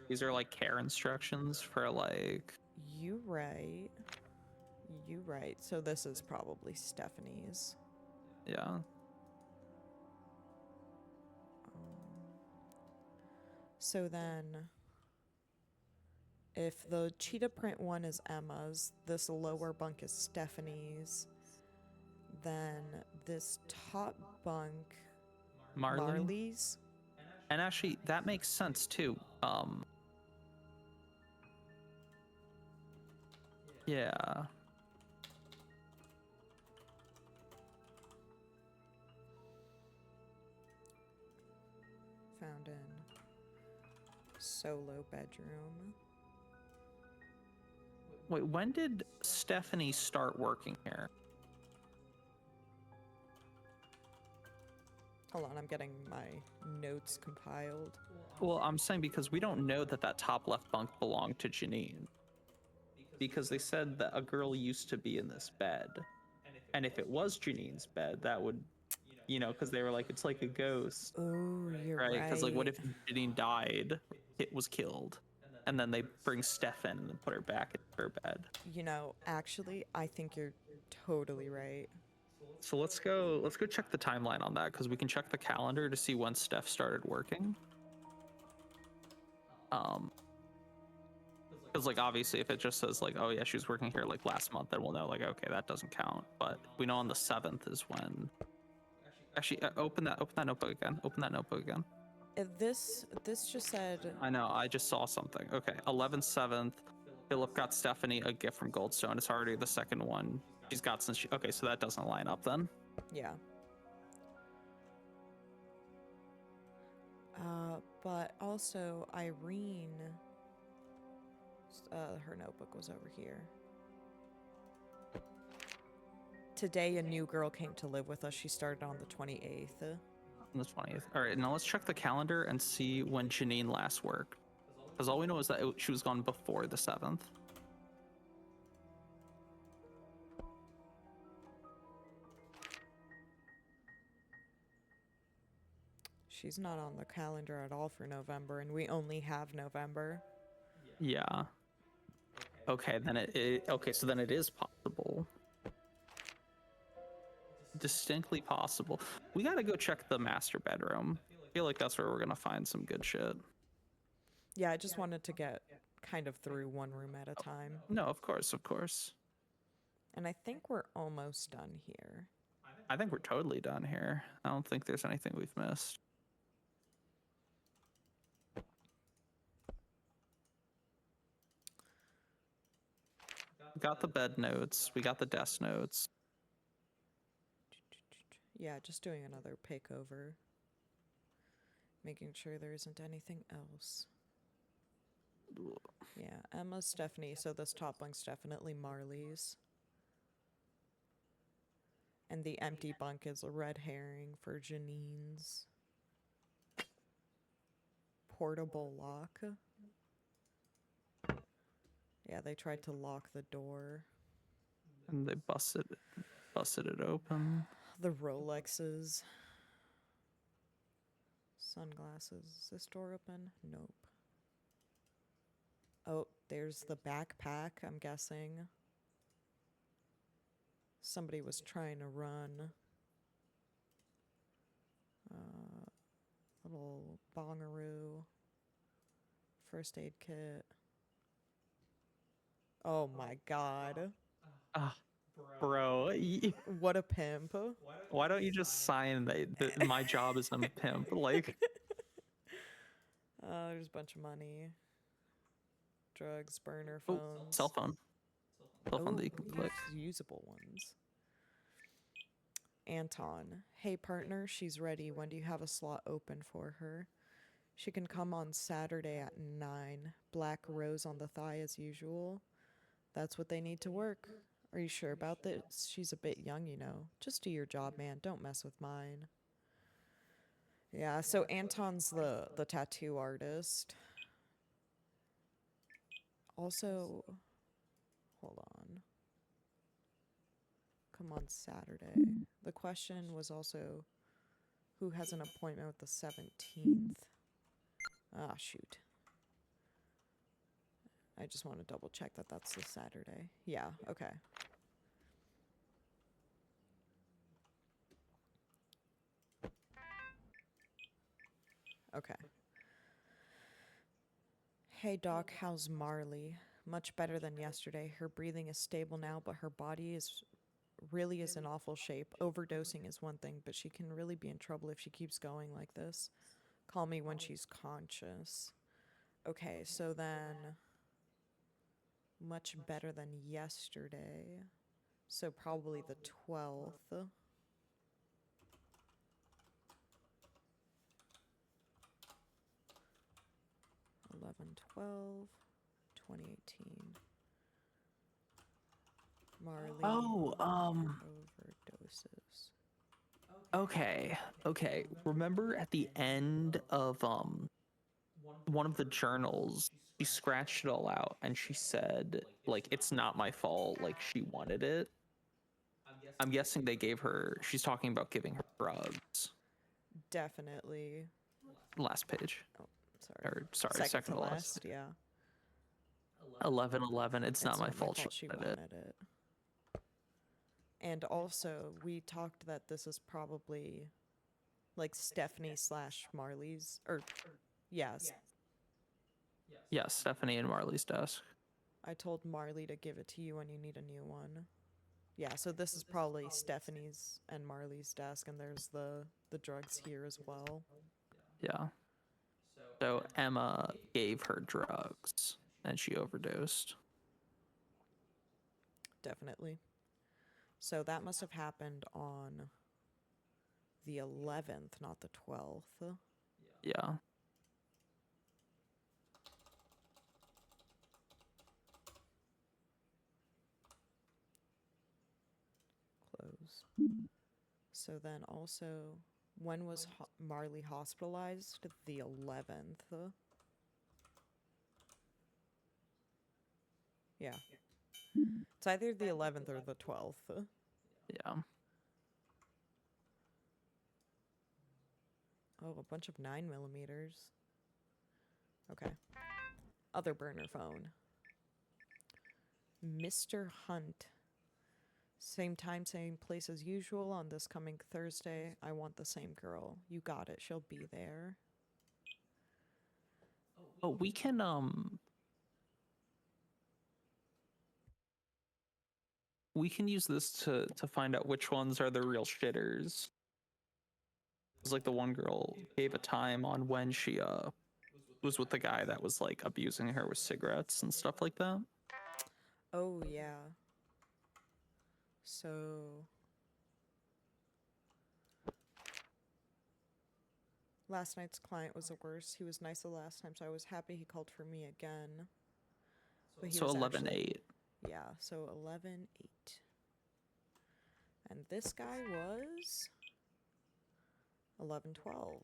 Speaker 2: These are like care instructions for like.
Speaker 1: You right. You right. So this is probably Stephanie's.
Speaker 2: Yeah.
Speaker 1: So then, if the cheetah print one is Emma's, this lower bunk is Stephanie's, then this top bunk Marley's.
Speaker 2: And actually, that makes sense too. Yeah.
Speaker 1: Found in solo bedroom.
Speaker 2: Wait, when did Stephanie start working here?
Speaker 1: Hold on, I'm getting my notes compiled.
Speaker 2: Well, I'm saying because we don't know that that top left bunk belonged to Janine. Because they said that a girl used to be in this bed. And if it was Janine's bed, that would, you know, because they were like, it's like a ghost,
Speaker 1: Oh, you're
Speaker 2: right?
Speaker 1: right.
Speaker 2: Because, like, what if Janine died, it was killed, and then they bring Steph in and put her back in her bed?
Speaker 1: You know, actually, I think you're totally right.
Speaker 2: So let's go check the timeline on that, because we can check the calendar to see when Steph started working. Because, like, obviously, if it just says, like, oh, yeah, she was working here, like, last month, then we'll know, like, okay, that doesn't count. But we know on the 7th is when... Actually, open that notebook again. Open that notebook again.
Speaker 1: This just said...
Speaker 2: I know, I just saw something. Okay, 11/7th, Philip got Stephanie a gift from Goldstone. It's already the second one she's got since she... Okay, so that doesn't line up then.
Speaker 1: Yeah. But also Irene... her notebook was over here. Today, a new girl came to live with us. She started on the 28th.
Speaker 2: On the 20th. All right, now let's check the calendar and see when Janine last worked. Because all we know is that she was gone before the 7th.
Speaker 1: She's not on the calendar at all for November, and we only have November.
Speaker 2: Yeah. Okay, then okay, so then it is possible. Distinctly possible. We gotta go check the master bedroom. I feel like that's where we're gonna find some good shit.
Speaker 1: Yeah, I just wanted to get kind of through one room at a time.
Speaker 2: No, of course, of course.
Speaker 1: And I think we're almost done here.
Speaker 2: I think we're totally done here. I don't think there's anything we've missed. We got the bed notes. We got the desk notes.
Speaker 1: Yeah, just doing another pick over. Making sure there isn't anything else. Yeah, Emma's Stephanie, so this top bunk's definitely Marley's. And the empty bunk is a red herring for Janine's. portable lock. Yeah, they tried to lock the door.
Speaker 2: And they busted it open.
Speaker 1: The Rolexes. Sunglasses. Is this door open? Nope. Oh, there's the backpack, I'm guessing. Somebody was trying to run. Little bongaroo. First aid kit. Oh my god.
Speaker 2: Ah, bro,
Speaker 1: What a pimp.
Speaker 2: why don't you just sign that my job is I'm a pimp? Like,
Speaker 1: There's a bunch of money. Drugs, burner
Speaker 2: oh,
Speaker 1: phones.
Speaker 2: cell phone that you
Speaker 1: Oh,
Speaker 2: can click.
Speaker 1: usable ones. Anton. Hey, partner, she's ready. When do you have a slot open for her? She can come on Saturday at 9. Black rose on the thigh as usual. That's what they need to work. Are you sure about this? She's a bit young, you know. Just do your job, man. Don't mess with mine. Yeah, so Anton's the tattoo artist. Also, hold on. Come on Saturday. The question was also, who has an appointment with the 17th? Ah, shoot. I just want to double check that that's the Saturday. Yeah, okay. Okay. Hey doc, how's Marley? Much better than yesterday. Her breathing is stable now, but her body really is in awful shape. Overdosing is one thing, but she can really be in trouble if she keeps going like this. Call me when she's conscious. Okay, so then much better than yesterday. So probably the 12th. 11/12/2018. Marley
Speaker 2: Oh,
Speaker 1: overdoses.
Speaker 2: okay. Remember at the end of one of the journals, she scratched it all out and she said, like, it's not my fault, like she wanted it. I'm guessing they gave her, she's talking about giving her drugs.
Speaker 1: Definitely.
Speaker 2: Last page.
Speaker 1: Oh, sorry.
Speaker 2: Or sorry, second
Speaker 1: to
Speaker 2: to last.
Speaker 1: last, yeah.
Speaker 2: 11/11. It's not my fault.
Speaker 1: She
Speaker 2: wanted it.
Speaker 1: wanted it. And also, we talked that this is probably like Stephanie / Marley's, or yes.
Speaker 2: Yeah, Stephanie and Marley's desk.
Speaker 1: I told Marley to give it to you when you need a new one. Yeah, so this is probably Stephanie's and Marley's desk, and there's the drugs here as well.
Speaker 2: Yeah. So Emma gave her drugs and she overdosed.
Speaker 1: Definitely. So that must have happened on the 11th, not the 12th.
Speaker 2: Yeah.
Speaker 1: Close. So then also, when was Marley hospitalized? The 11th. Yeah. It's either the 11th or the 12th.
Speaker 2: Yeah.
Speaker 1: Oh, a bunch of 9mm. Okay. Other burner phone. Mr. Hunt. Same time, same place as usual on this coming Thursday. I want the same girl. You got it. She'll be there.
Speaker 2: Oh, we can use this to find out which ones are the real shitters. It's like the one girl gave a time on when she was with the guy that was like abusing her with cigarettes and stuff like that.
Speaker 1: Oh, yeah. So last night's client was the worst. He was nice the last time, so I was happy he called for me again. But he
Speaker 2: So
Speaker 1: was
Speaker 2: 11/8.
Speaker 1: Yeah, so 11/8. And this guy was 11/12.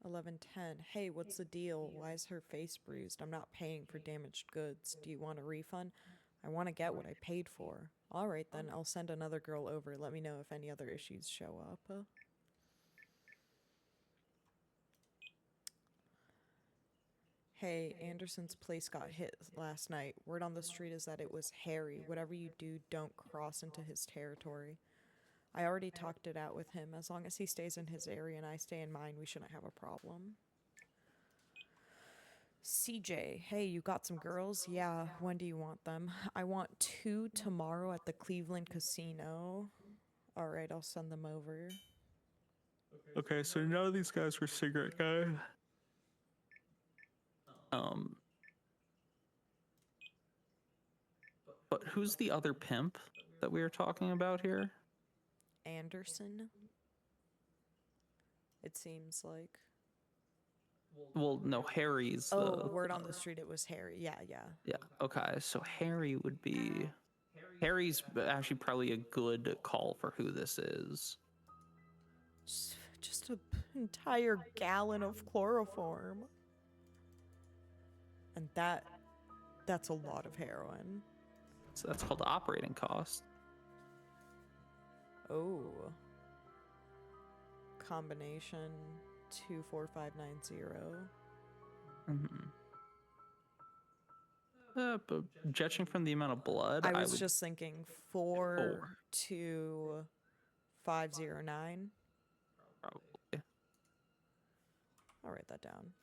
Speaker 1: 11:10. Hey, what's the deal? Why is her face bruised? I'm not paying for damaged goods. Do you want a refund? I want to get what I paid for. All right, then I'll send another girl over. Let me know if any other issues show up. Hey, Anderson's place got hit last night. Word on the street is that it was Harry. Whatever you do, don't cross into his territory. I already talked it out with him. As long as he stays in his area and I stay in mine, we shouldn't have a problem. CJ, hey, you got some girls? Yeah, when do you want them? I want 2 tomorrow at the Cleveland Casino. Alright, I'll send them over.
Speaker 2: Okay, so none of these guys were cigarette guys. But who's the other pimp that we were talking about here?
Speaker 1: Anderson? It seems like.
Speaker 2: Well, no, Harry's the...
Speaker 1: Oh, word on the street, it was Harry. Yeah.
Speaker 2: Yeah, okay, so Harry would be... Harry's actually probably a good call for who this is.
Speaker 1: Just an entire gallon of chloroform. And that's a lot of heroin.
Speaker 2: So that's called operating cost.
Speaker 1: Oh. Combination 24590.
Speaker 2: But judging from the amount of blood,
Speaker 1: I was
Speaker 2: would...
Speaker 1: just thinking 42509.
Speaker 2: Probably.
Speaker 1: I'll write that down.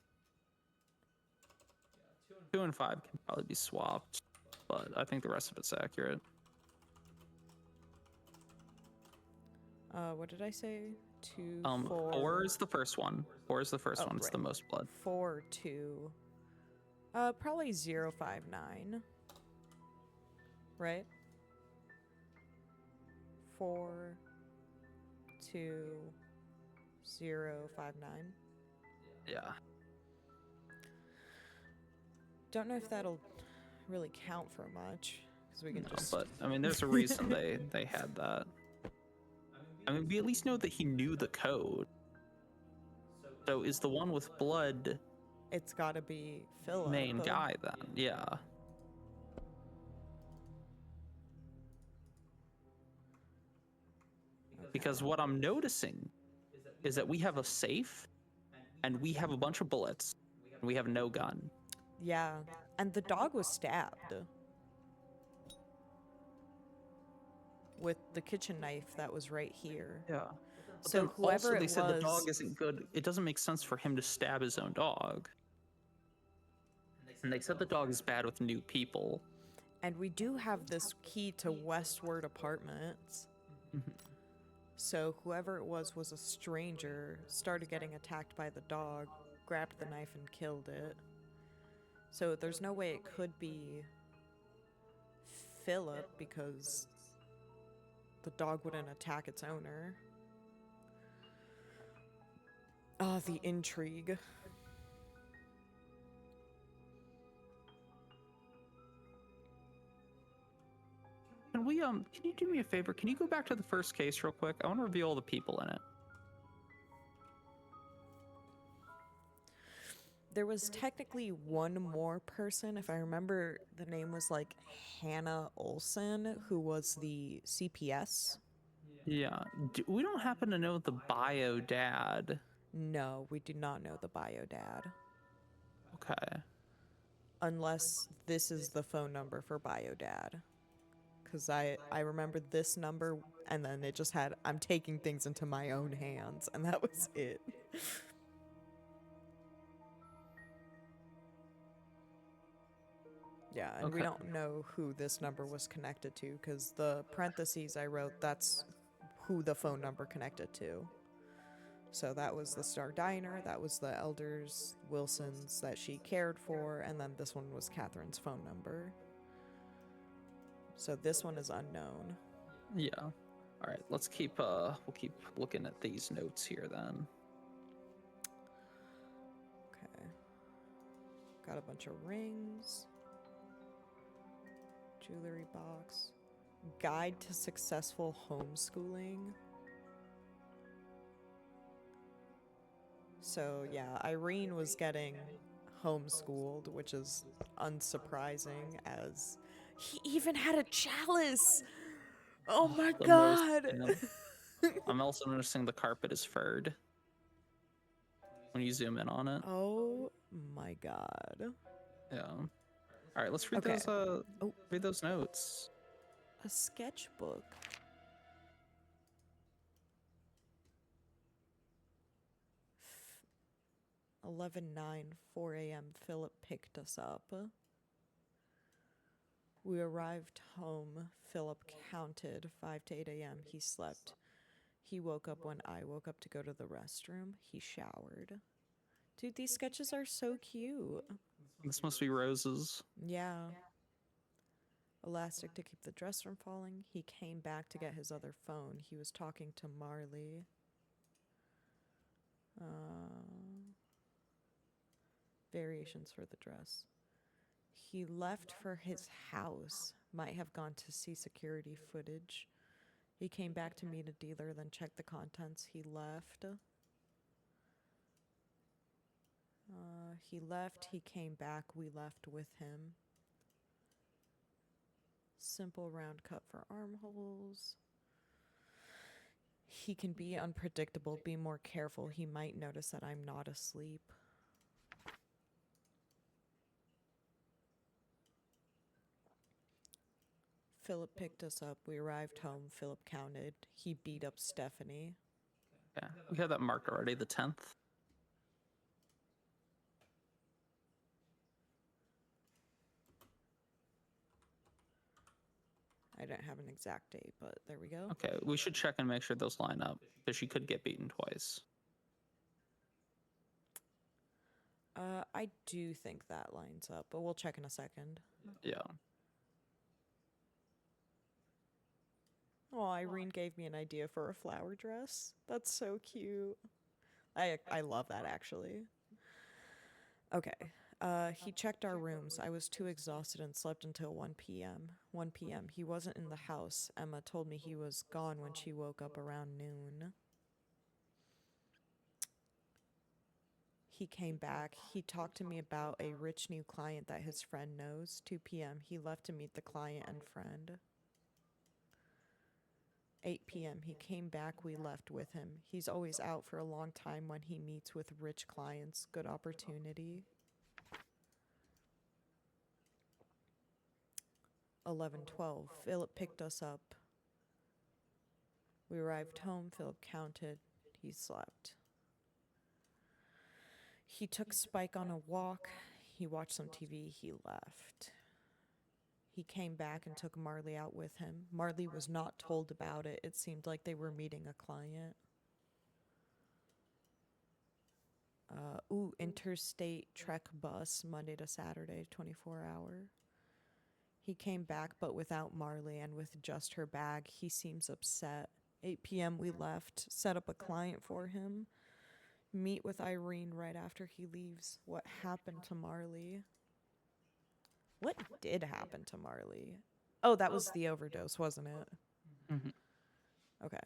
Speaker 2: 2 and 5 can probably be swapped, but I think the rest of it's accurate.
Speaker 1: What did I say? 2,
Speaker 2: 4 is the first one. 4 is the first one. It's
Speaker 1: right.
Speaker 2: the most blood.
Speaker 1: 4, 2. Probably 059. Right? 4, 2, 059.
Speaker 2: Yeah.
Speaker 1: Don't know if that'll really count for much, because we can
Speaker 2: No,
Speaker 1: just.
Speaker 2: but I mean, there's a reason they had that. I mean, we at least know that he knew the code. So is the one with blood
Speaker 1: It's gotta be Philip.
Speaker 2: main guy then? Yeah. Because what I'm noticing is that we have a safe, and we have a bunch of bullets, and we have no gun.
Speaker 1: Yeah, and the dog was stabbed with the kitchen knife that was right here.
Speaker 2: Yeah. But
Speaker 1: So
Speaker 2: then
Speaker 1: whoever
Speaker 2: also they
Speaker 1: it
Speaker 2: said the
Speaker 1: was-
Speaker 2: dog isn't good. It doesn't make sense for him to stab his own dog. And they said the dog is bad with new people.
Speaker 1: And we do have this key to Westward Apartments. So whoever it was a stranger, started getting attacked by the dog, grabbed the knife and killed it. So there's no way it could be Philip, because the dog wouldn't attack its owner. Ah, the intrigue.
Speaker 2: Can we can you do me a favor? Can you go back to the first case real quick? I want to review all the people in it.
Speaker 1: There was technically one more person, if I remember, the name was like Hannah Olson, who was the CPS.
Speaker 2: Yeah. We don't happen to know the bio dad.
Speaker 1: No, we do not know the bio dad.
Speaker 2: Okay.
Speaker 1: Unless this is the phone number for bio dad. Because I remember this number, and then it just had, I'm taking things into my own hands, and that was it. Yeah, and we
Speaker 2: Okay.
Speaker 1: don't know who this number was connected to, because the parentheses I wrote, that's who the phone number connected to. So that was the Star Diner, that was the Elders Wilsons that she cared for, and then this one was Catherine's phone number. So this one is unknown.
Speaker 2: Yeah. All right. Let's keep we'll keep looking at these notes here then.
Speaker 1: Okay. Got a bunch of rings. Jewelry box. Guide to successful homeschooling. So yeah, Irene was getting homeschooled, which is unsurprising as he even had a chalice. Oh my
Speaker 2: The most.
Speaker 1: god.
Speaker 2: I'm also noticing the carpet is furred when you zoom in on it.
Speaker 1: Oh my god.
Speaker 2: Yeah. All right, let's read
Speaker 1: Okay.
Speaker 2: those.
Speaker 1: Oh.
Speaker 2: Read those notes.
Speaker 1: A sketchbook. F- 11:09, 4 a.m. Philip picked us up. We arrived home. Philip counted 5 to 8 a.m. He slept. He woke up when I woke up to go to the restroom. He showered. Dude, these sketches are so cute.
Speaker 2: This must be Rose's.
Speaker 1: Yeah. Elastic to keep the dress from falling. He came back to get his other phone. He was talking to Marley. Variations for the dress. He left for his house. Might have gone to see security footage. He came back to meet a dealer, then checked the contents. He left. He came back, we left with him. Simple round cut for armholes. He can be unpredictable, be more careful. He might notice that I'm not asleep. Philip picked us up. We arrived home. Philip counted. He beat up Stephanie.
Speaker 2: Yeah, we had that marked already. The 10th.
Speaker 1: I don't have an exact date, but there we go.
Speaker 2: Okay, we should check and make sure those line up because she could get beaten twice.
Speaker 1: I do think that lines up, but we'll check in a second.
Speaker 2: Yeah.
Speaker 1: Oh, Irene gave me an idea for a flower dress. That's so cute. I love that, actually. Okay. He checked our rooms. I was too exhausted and slept until 1 p.m. 1 p.m. He wasn't in the house. Emma told me he was gone when she woke up around noon. He came back. He talked to me about a rich new client that his friend knows. 2 p.m. He left to meet the client and friend. 8 p.m. He came back. We left with him. He's always out for a long time when he meets with rich clients. Good opportunity. 11:12. Philip picked us up. We arrived home. Philip counted. He slept. He took Spike on a walk. He watched some TV. He left. He came back and took Marley out with him. Marley was not told about it. It seemed like they were meeting a client. Interstate Trek bus, Monday to Saturday, 24-hour. He came back, but without Marley and with just her bag. He seems upset. 8 p.m. we left, set up a client for him. Meet with Irene right after he leaves. What happened to Marley? What did happen to Marley? Oh, that was the overdose, wasn't it?
Speaker 2: Mhm.
Speaker 1: Okay.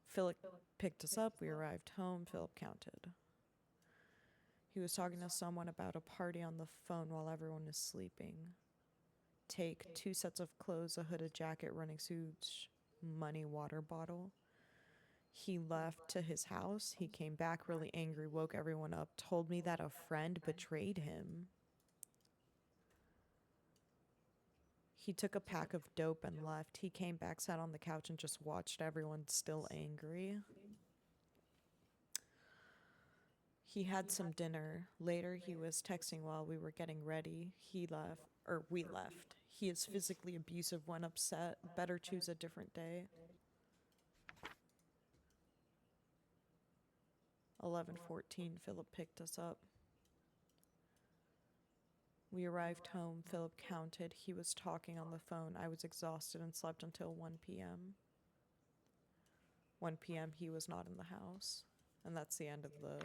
Speaker 1: Philip picked us up. We arrived home. Philip counted. He was talking to someone about a party on the phone while everyone is sleeping. Take 2 sets of clothes, a hooded jacket, running suits, money, water bottle. He left to his house. He came back really angry, woke everyone up, told me that a friend betrayed him. He took a pack of dope and left. He came back, sat on the couch, and just watched everyone still angry. He had some dinner. Later, he was texting while we were getting ready. We left. He is physically abusive when upset. Better choose a different day. 11:14, Philip picked us up. We arrived home. Philip counted. He was talking on the phone. I was exhausted and slept until 1 p.m. 1 p.m. he was not in the house. And that's the end of the...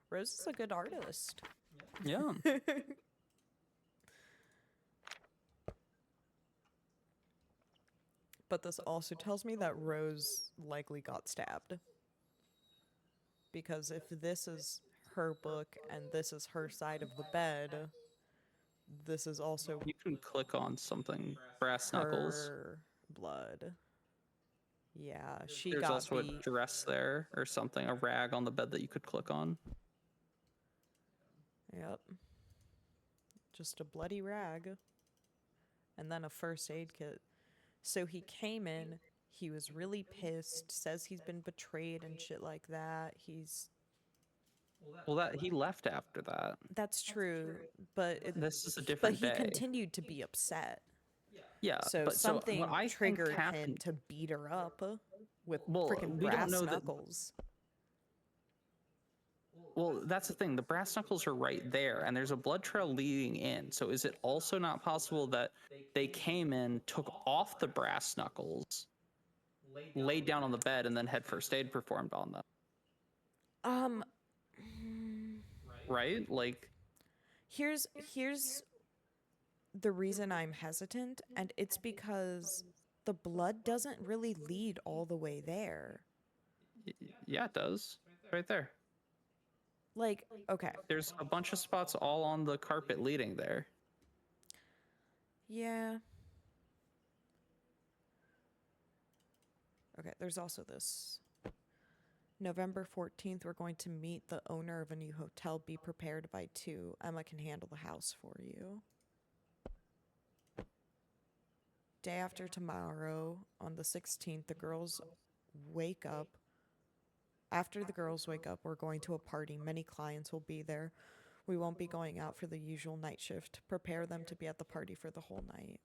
Speaker 1: Rose is a good artist.
Speaker 2: Yeah.
Speaker 1: But this also tells me that Rose likely got stabbed. Because if this is her book and this is her side of the bed, this is also
Speaker 2: You can click on something, brass knuckles.
Speaker 1: her blood. Yeah, she
Speaker 2: There's
Speaker 1: got
Speaker 2: also a
Speaker 1: beat.
Speaker 2: dress there or something, a rag on the bed that you could click on.
Speaker 1: Yep. Just a bloody rag. And then a first aid kit. So he came in, he was really pissed, says he's been betrayed and shit like that.
Speaker 2: Well, that he left after that.
Speaker 1: That's true, but
Speaker 2: This is a
Speaker 1: but
Speaker 2: different
Speaker 1: he
Speaker 2: day.
Speaker 1: continued to be upset.
Speaker 2: Yeah,
Speaker 1: So
Speaker 2: but
Speaker 1: something
Speaker 2: what I think
Speaker 1: triggered him
Speaker 2: happened.
Speaker 1: to beat her up with
Speaker 2: Well,
Speaker 1: freaking
Speaker 2: we don't
Speaker 1: brass
Speaker 2: know that.
Speaker 1: knuckles.
Speaker 2: Well, that's the thing. The brass knuckles are right there, and there's a blood trail leading in. So is it also not possible that they came in, took off the brass knuckles, laid down on the bed, and then had first aid performed on them?
Speaker 1: Um,
Speaker 2: Right? Like,
Speaker 1: here's the reason I'm hesitant, and it's because the blood doesn't really lead all the way there.
Speaker 2: yeah, it does. Right there.
Speaker 1: Like, okay,
Speaker 2: There's a bunch of spots all on the carpet leading there.
Speaker 1: yeah. Okay, there's also this. November 14th, we're going to meet the owner of a new hotel. Be prepared by 2. Emma can handle the house for you. Day after tomorrow, on the 16th, the girls wake up. After the girls wake up, we're going to a party. Many clients will be there. We won't be going out for the usual night shift. Prepare them to be at the party for the whole night.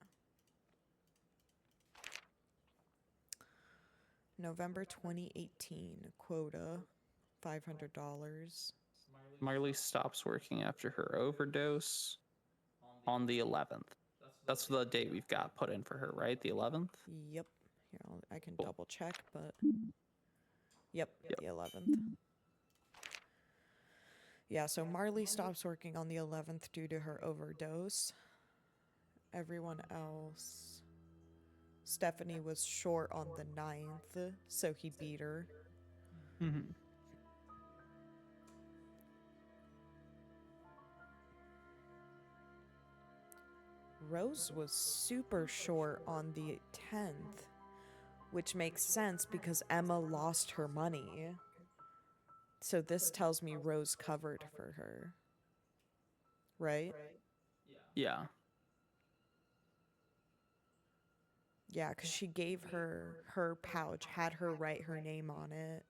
Speaker 1: November 2018, quota $500.
Speaker 2: Marley stops working after her overdose on the 11th. That's the date we've got put in for her, right? The 11th?
Speaker 1: Yep. Here, I can
Speaker 2: Cool.
Speaker 1: double check, but yep,
Speaker 2: Yep.
Speaker 1: the 11th. Yeah, so Marley stops working on the 11th due to her overdose. Everyone else. Stephanie was short on the 9th, so he beat her.
Speaker 2: Mm-hmm.
Speaker 1: Rose was super short on the 10th, which makes sense because Emma lost her money. So this tells me Rose covered for her. Right?
Speaker 2: Yeah.
Speaker 1: Yeah, because she gave her pouch, had her write her name on it.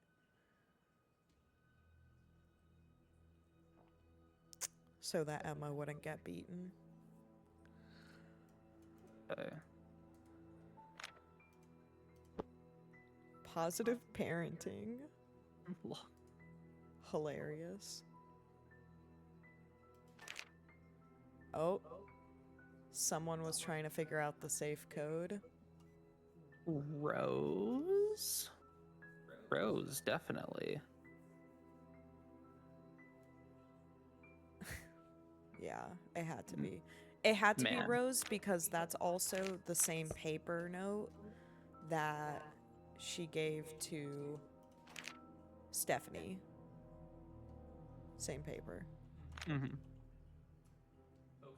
Speaker 1: So that Emma wouldn't get beaten.
Speaker 2: Okay.
Speaker 1: Positive parenting.
Speaker 2: Look.
Speaker 1: Hilarious. Oh. Someone was trying to figure out the safe code.
Speaker 2: Rose? Rose, definitely.
Speaker 1: Yeah, it had to be. It had to be
Speaker 2: Man.
Speaker 1: Rose because that's also the same paper note that she gave to Stephanie. Same paper.
Speaker 2: Mm-hmm.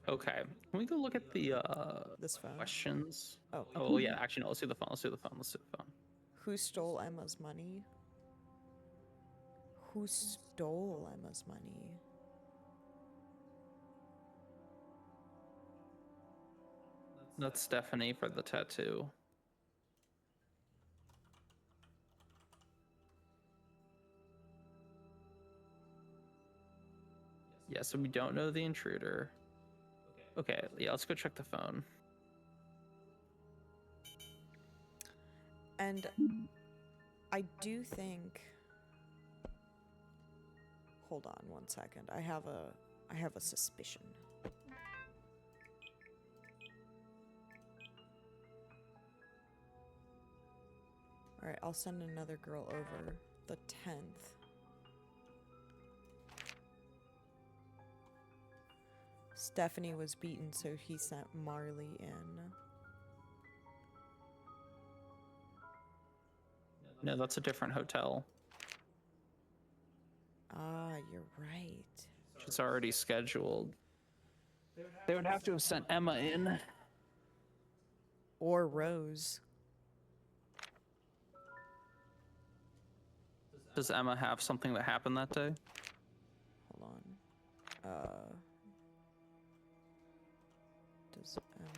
Speaker 2: Okay. Can we go look at the
Speaker 1: This phone.
Speaker 2: questions?
Speaker 1: Oh.
Speaker 2: Oh yeah, actually no, let's do the phone. Let's do the phone. Let's do the phone.
Speaker 1: Who stole Emma's money? Who stole Emma's money?
Speaker 2: That's Stephanie for the tattoo. Yeah, so we don't know the intruder. Okay, yeah, let's go check the phone.
Speaker 1: And I do think. Hold on one second. I have a suspicion. All right, I'll send another girl over the 10th. Stephanie was beaten, so he sent Marley in.
Speaker 2: No, that's a different hotel.
Speaker 1: Ah, you're right.
Speaker 2: She's already scheduled. They would have to have sent Emma in.
Speaker 1: Or Rose.
Speaker 2: Does Emma have something that happened that day?
Speaker 1: Hold on. Does Emma...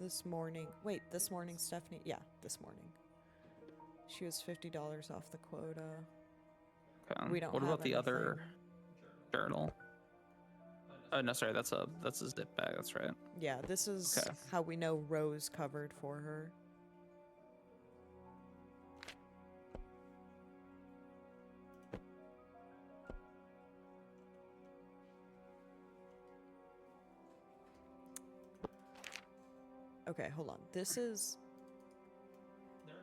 Speaker 1: This morning... Wait, this morning, Stephanie... Yeah, this morning. She was $50 off the quota.
Speaker 2: Okay.
Speaker 1: We don't
Speaker 2: What
Speaker 1: have
Speaker 2: about the other
Speaker 1: anything.
Speaker 2: journal? Oh no, sorry, that's a zip bag. That's right.
Speaker 1: Yeah, this is
Speaker 2: Okay.
Speaker 1: how we know Rose covered for her. Okay, hold on. This is...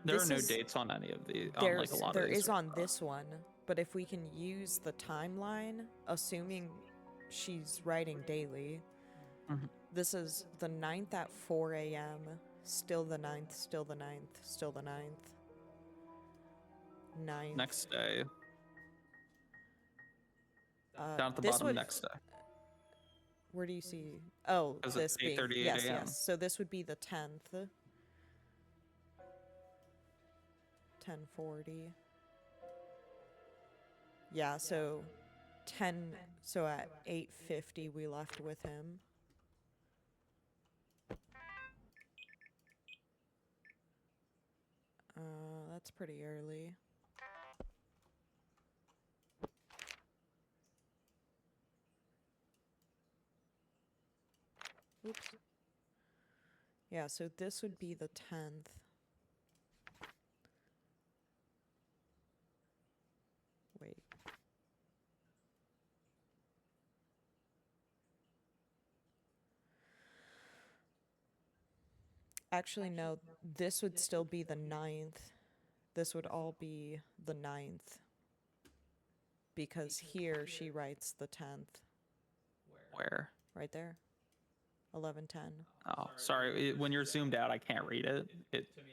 Speaker 2: There
Speaker 1: This
Speaker 2: are no
Speaker 1: is-
Speaker 2: dates on any of the on like a lot
Speaker 1: there
Speaker 2: of these.
Speaker 1: is on this one, but if we can use the timeline, assuming she's writing daily,
Speaker 2: Mhm.
Speaker 1: this is the 9th at 4 a.m. Still the 9th, still the 9th, still the 9th. 9th.
Speaker 2: Next day, down at the
Speaker 1: this
Speaker 2: bottom.
Speaker 1: would-
Speaker 2: Next day.
Speaker 1: Where do you see? Oh,
Speaker 2: 'Cause
Speaker 1: this
Speaker 2: it's
Speaker 1: being
Speaker 2: 8:38
Speaker 1: yes,
Speaker 2: a.m..
Speaker 1: yes. So this would be the 10th. 10:40. Yeah, so 10. So at 8:50 we left with him. That's pretty early. Oops. Yeah, so this would be the 10th. Wait. Actually, no, this would still be the 9th. This would all be the 9th. Because here she writes the 10th.
Speaker 2: Where?
Speaker 1: Right there. 11:10.
Speaker 2: Oh, sorry. When you're zoomed out, I can't read it.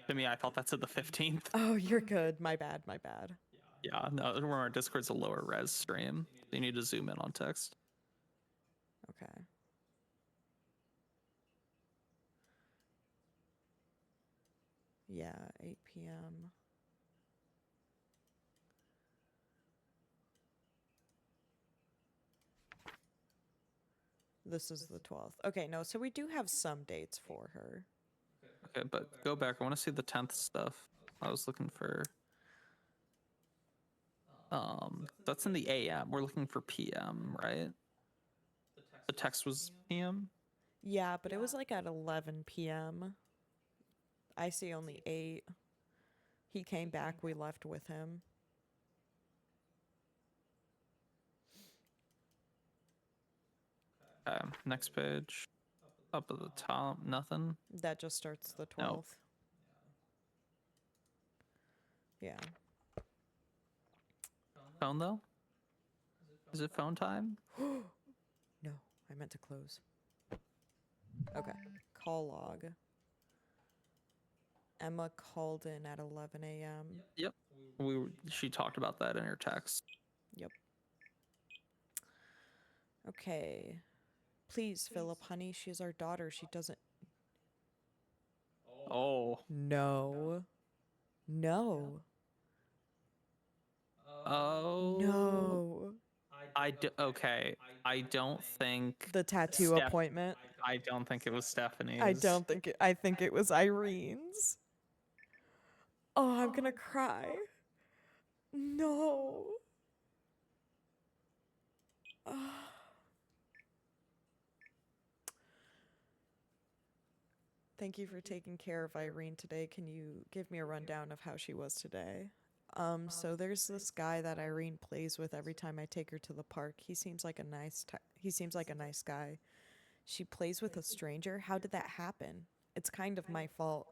Speaker 2: To me, I thought that said the 15th.
Speaker 1: Oh, you're good. My bad, my bad.
Speaker 2: Yeah, no. Remember, our Discord's a lower res stream. So you need to zoom in on text.
Speaker 1: Okay. Yeah, 8 p.m. This is the 12th. Okay, no, so we do have some dates for her.
Speaker 2: Okay, but go back. I want to see the 10th stuff. I was looking for. That's in the AM. We're looking for PM, right? The text was PM.
Speaker 1: Yeah, but it was like at 11 p.m. I see only 8. He came back, we left with him.
Speaker 2: Next page. Up at the top, nothing.
Speaker 1: That just starts the 12th.
Speaker 2: Nope.
Speaker 1: Yeah.
Speaker 2: Phone though? Is it phone time?
Speaker 1: No, I meant to close. Okay. Call log. Emma called in at 11 a.m.
Speaker 2: Yep. She talked about that in her text.
Speaker 1: Yep. Okay. Please, Philip, honey, she's our daughter. She doesn't.
Speaker 2: Oh.
Speaker 1: No. No.
Speaker 2: Oh.
Speaker 1: No.
Speaker 2: Okay. I don't think
Speaker 1: The tattoo
Speaker 2: Steph-
Speaker 1: appointment.
Speaker 2: I don't think it was Stephanie's.
Speaker 1: I don't think it. I think it was Irene's. Oh, I'm gonna cry. No. Thank you for taking care of Irene today. Can you give me a rundown of how she was today? So there's this guy that Irene plays with every time I take her to the park. He seems like a nice guy. She plays with a stranger. How did that happen? It's kind of my fault.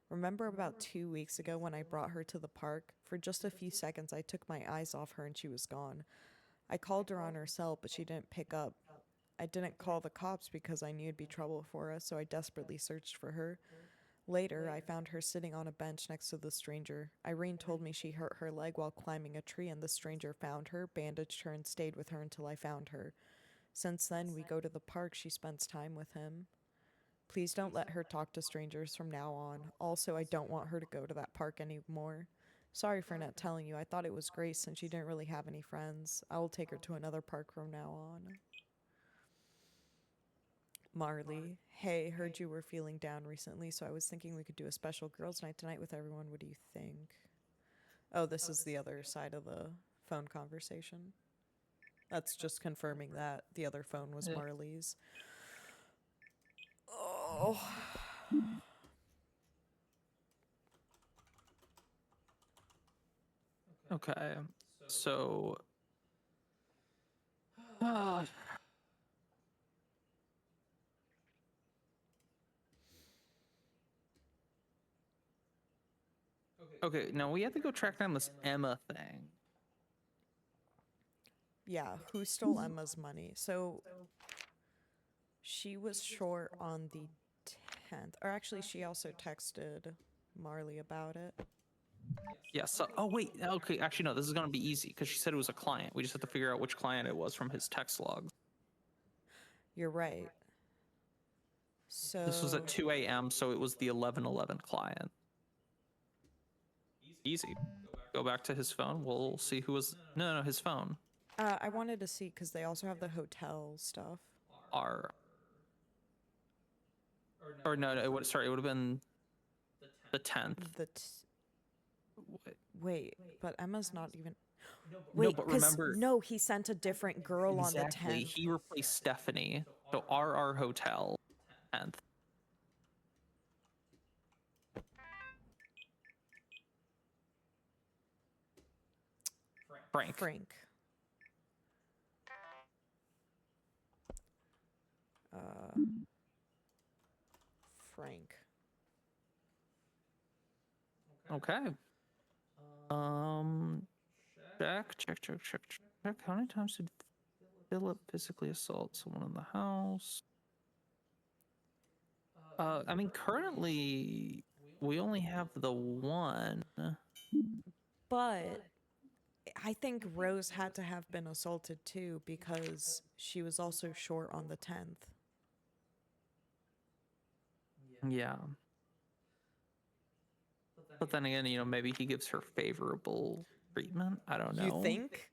Speaker 1: Remember about 2 weeks ago when I brought her to the park? For just a few seconds, I took my eyes off her and she was gone. I called her on her cell, but she didn't pick up. I didn't call the cops because I knew it'd be trouble for us, so I desperately searched for her. Later, I found her sitting on a bench next to the stranger. Irene told me she hurt her leg while climbing a tree, and the stranger found her, bandaged her, and stayed with her until I found her. Since then, we go to the park. She spends time with him. Please don't let her talk to strangers from now on. Also, I don't want her to go to that park anymore. Sorry for not telling you. I thought it was Grace since she didn't really have any friends. I will take her to another park from now on. Marley, hey, heard you were feeling down recently, so I was thinking we could do a special girls' night tonight with everyone. What do you think? Oh, this is the other side of the phone conversation. That's just confirming that the other phone was
Speaker 2: Yeah.
Speaker 1: Marley's. Oh.
Speaker 2: Okay. So. Uh, okay, now we have to go track down this Emma thing.
Speaker 1: Yeah, who stole Emma's money? So she was short on the 10th. Or actually, she also texted Marley about it.
Speaker 2: Yeah, so. Oh, wait. Okay, actually, no, this is going to be easy because she said it was a client. We just have to figure out which client it was from his text logs.
Speaker 1: You're right. So
Speaker 2: This was at 2 a.m., so it was the 11:11 client. Easy. Go back to his phone. We'll see who was. No, his phone.
Speaker 1: I wanted to see because they also have the hotel stuff.
Speaker 2: Or no, it would. Sorry, it would have been the 10th.
Speaker 1: Wait, but Emma's not even.
Speaker 2: No,
Speaker 1: Wait,
Speaker 2: but
Speaker 1: 'cause
Speaker 2: remember,
Speaker 1: no, he sent a different girl on the
Speaker 2: exactly.
Speaker 1: 10th.
Speaker 2: He replaced Stephanie. So RR Hotel, 10th. Frank.
Speaker 1: Frank. Frank.
Speaker 2: Okay. Check. How many times did Philip physically assault someone in the house? I mean, currently we only have the one.
Speaker 1: But I think Rose had to have been assaulted too because she was also short on the 10th.
Speaker 2: Yeah. But then again, maybe he gives her favorable treatment. I don't know.
Speaker 1: You think?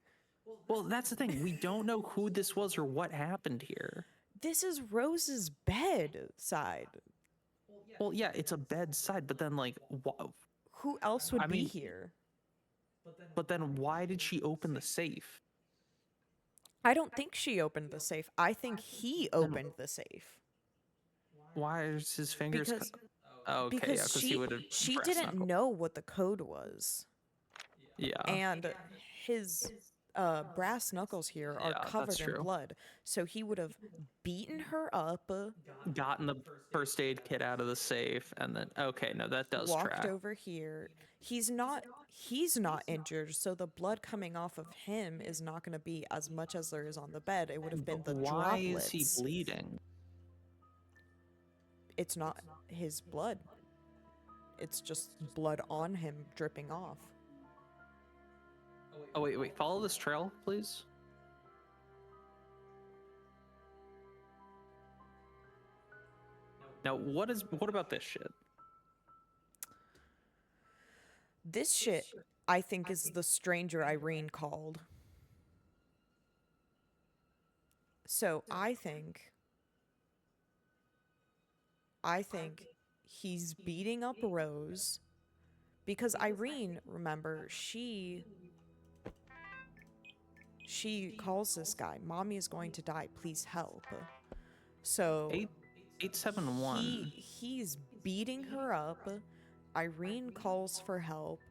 Speaker 2: Well, that's the thing. We don't know who this was or what happened here.
Speaker 1: This is Rose's bed side.
Speaker 2: Well, yeah, it's a bedside, but then
Speaker 1: Who else would
Speaker 2: I
Speaker 1: be
Speaker 2: mean-
Speaker 1: here?
Speaker 2: but then why did she open the safe?
Speaker 1: I don't think she opened the safe. I think he opened the safe.
Speaker 2: Why is his fingers?
Speaker 1: Because
Speaker 2: Okay, yeah,
Speaker 1: because
Speaker 2: because he would have.
Speaker 1: she didn't know what the code was.
Speaker 2: Yeah.
Speaker 1: And his brass knuckles here are
Speaker 2: Yeah, that's
Speaker 1: covered in
Speaker 2: true.
Speaker 1: blood. So he would have beaten her up,
Speaker 2: Gotten the first aid kit out of the safe, and then okay, no, that does
Speaker 1: walked
Speaker 2: track.
Speaker 1: over here. He's not injured, so the blood coming off of him is not going to be as much as there is on the bed. It would have been the
Speaker 2: Why
Speaker 1: droplets.
Speaker 2: is he bleeding?
Speaker 1: It's not his blood. It's just blood on him dripping off.
Speaker 2: Oh wait, follow this trail, please. Now, what about this shit?
Speaker 1: This shit, I think, is the stranger Irene called. So I think he's beating up Rose because Irene, remember, she calls this guy, "Mommy is going to die, please help." So
Speaker 2: 871.
Speaker 1: he's beating her up. Irene calls for help.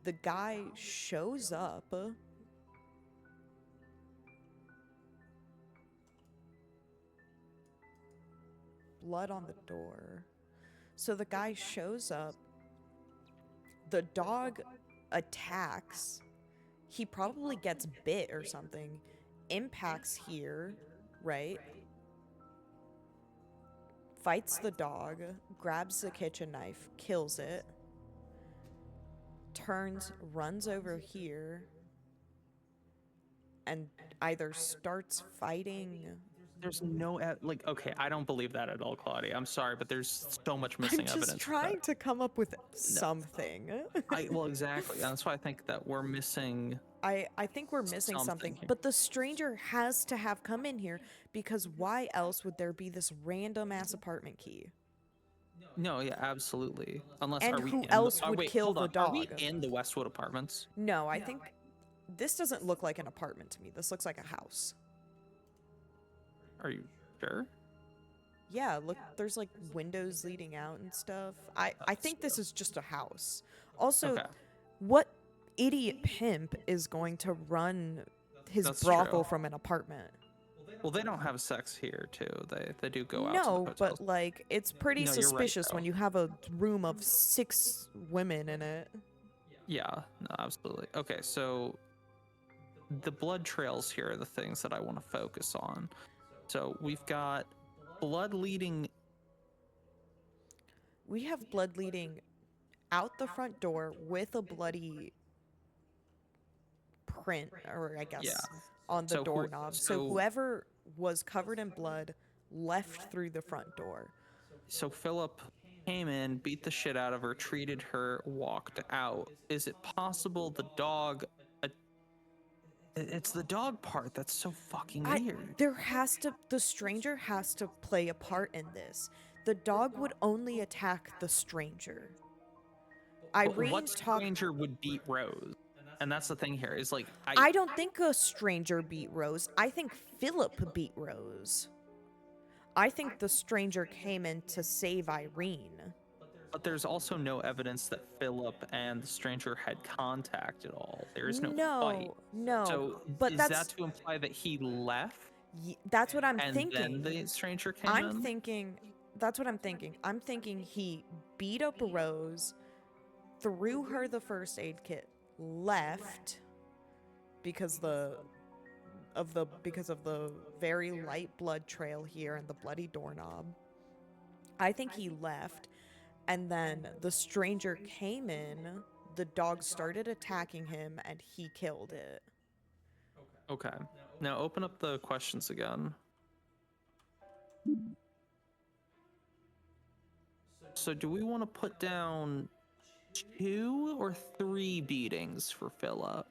Speaker 1: The guy shows up. Blood on the door. So the guy shows up. The dog attacks. He probably gets bit or something. Impacts here, right? fights the dog, grabs the kitchen knife, kills it, turns, runs over here, and either starts fighting.
Speaker 2: There's no like. Okay, I don't believe that at all, Claudia. I'm sorry, but there's so much
Speaker 1: I'm
Speaker 2: missing
Speaker 1: just
Speaker 2: evidence.
Speaker 1: trying to come up with something.
Speaker 2: Well, exactly. That's why I think that we're missing.
Speaker 1: I think we're missing something.
Speaker 2: Something.
Speaker 1: But the stranger has to have come in here because why else would there be this random ass apartment key?
Speaker 2: No, yeah, absolutely. Unless
Speaker 1: And
Speaker 2: are we
Speaker 1: who
Speaker 2: in
Speaker 1: else
Speaker 2: the,
Speaker 1: would
Speaker 2: wait,
Speaker 1: kill
Speaker 2: hold
Speaker 1: the
Speaker 2: on. Are we
Speaker 1: dog?
Speaker 2: in the Westwood Apartments?
Speaker 1: No, I think this doesn't look like an apartment to me. This looks like a house.
Speaker 2: Are you sure?
Speaker 1: Yeah, look, there's like windows leading out and stuff. I think this is just a house. Also,
Speaker 2: Okay.
Speaker 1: what idiot pimp is going to run his
Speaker 2: That's
Speaker 1: brothel
Speaker 2: true.
Speaker 1: from an apartment?
Speaker 2: Well, they don't have sex here too. They do go out.
Speaker 1: No,
Speaker 2: to the hotels.
Speaker 1: but like it's pretty
Speaker 2: No, you're right,
Speaker 1: suspicious when
Speaker 2: though.
Speaker 1: you have a room of 6 women in it.
Speaker 2: Yeah, no, absolutely. Okay, so the blood trails here are the things that I want to focus on. So we've got blood leading.
Speaker 1: We have blood leading out the front door with a bloody print, or I guess
Speaker 2: Yeah.
Speaker 1: on the
Speaker 2: So who-
Speaker 1: doorknob. So
Speaker 2: so-
Speaker 1: whoever was covered in blood left through the front door.
Speaker 2: So Philip came in, beat the shit out of her, treated her, walked out. Is it possible the dog? It's the dog part that's so fucking weird.
Speaker 1: The stranger has to play a part in this. The dog would only attack the stranger.
Speaker 2: But
Speaker 1: Irene
Speaker 2: what
Speaker 1: talked.
Speaker 2: stranger would beat Rose? And that's the thing here. Is like
Speaker 1: I don't think a stranger beat Rose. I think Philip beat Rose. I think the stranger came in to save Irene.
Speaker 2: But there's also no evidence that Philip and the stranger had contact at all. There is no fight.
Speaker 1: No.
Speaker 2: So
Speaker 1: but
Speaker 2: is
Speaker 1: that's
Speaker 2: that to imply that he left
Speaker 1: that's what I'm
Speaker 2: and
Speaker 1: thinking.
Speaker 2: then the stranger came
Speaker 1: I'm
Speaker 2: in?
Speaker 1: thinking that's what I'm thinking. I'm thinking he beat up Rose, threw her the first aid kit, left because of the very light blood trail here and the bloody doorknob. I think he left, and then the stranger came in, the dog started attacking him, and he killed it.
Speaker 2: Okay. Now open up the questions again. So do we want to put down 2 or 3 beatings for Philip?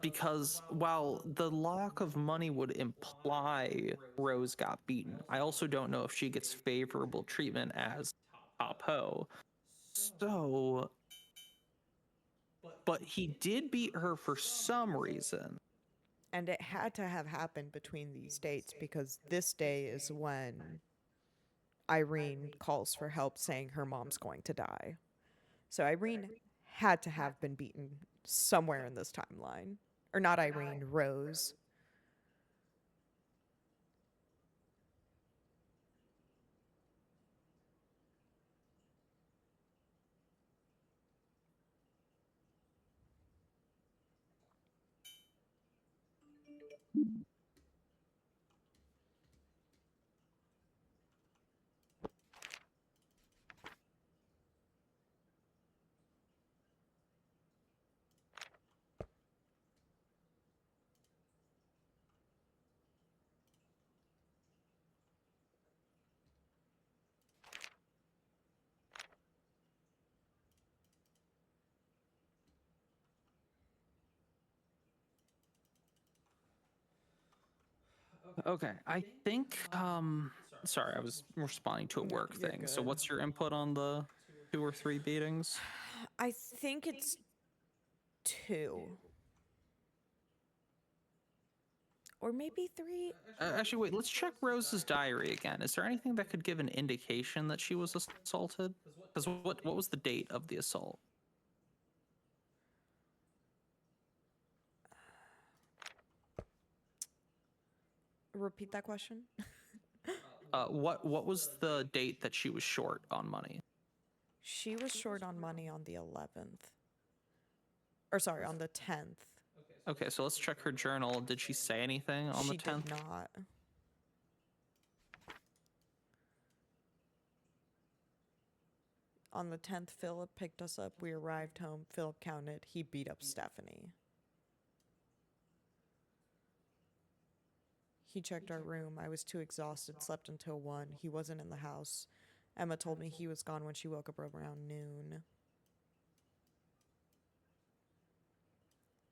Speaker 2: Because while the lack of money would imply Rose got beaten, I also don't know if she gets favorable treatment as Top Ho. So, but he did beat her for some reason.
Speaker 1: And it had to have happened between these dates because this day is when Irene calls for help saying her mom's going to die. So Irene had to have been beaten somewhere in this timeline. Or not Irene, Rose.
Speaker 2: Okay, I think sorry, I was responding to a
Speaker 1: No,
Speaker 2: work
Speaker 1: you're
Speaker 2: thing. So
Speaker 1: good.
Speaker 2: what's your input on the 2 or 3 beatings?
Speaker 1: I think it's 2. Or maybe 3.
Speaker 2: Actually, wait, let's check Rose's diary again. Is there anything that could give an indication that she was assaulted? Because what was the date of the assault?
Speaker 1: Repeat that question.
Speaker 2: What was the date that she was short on money?
Speaker 1: She was short on money on the 11th. Or sorry, on the 10th.
Speaker 2: Okay, so let's check her journal. Did she say anything on
Speaker 1: She
Speaker 2: the 10th?
Speaker 1: did not. On the 10th, Philip picked us up. We arrived home. Philip counted. He beat up Stephanie. He checked our room. I was too exhausted, slept until 1. He wasn't in the house. Emma told me he was gone when she woke up around noon.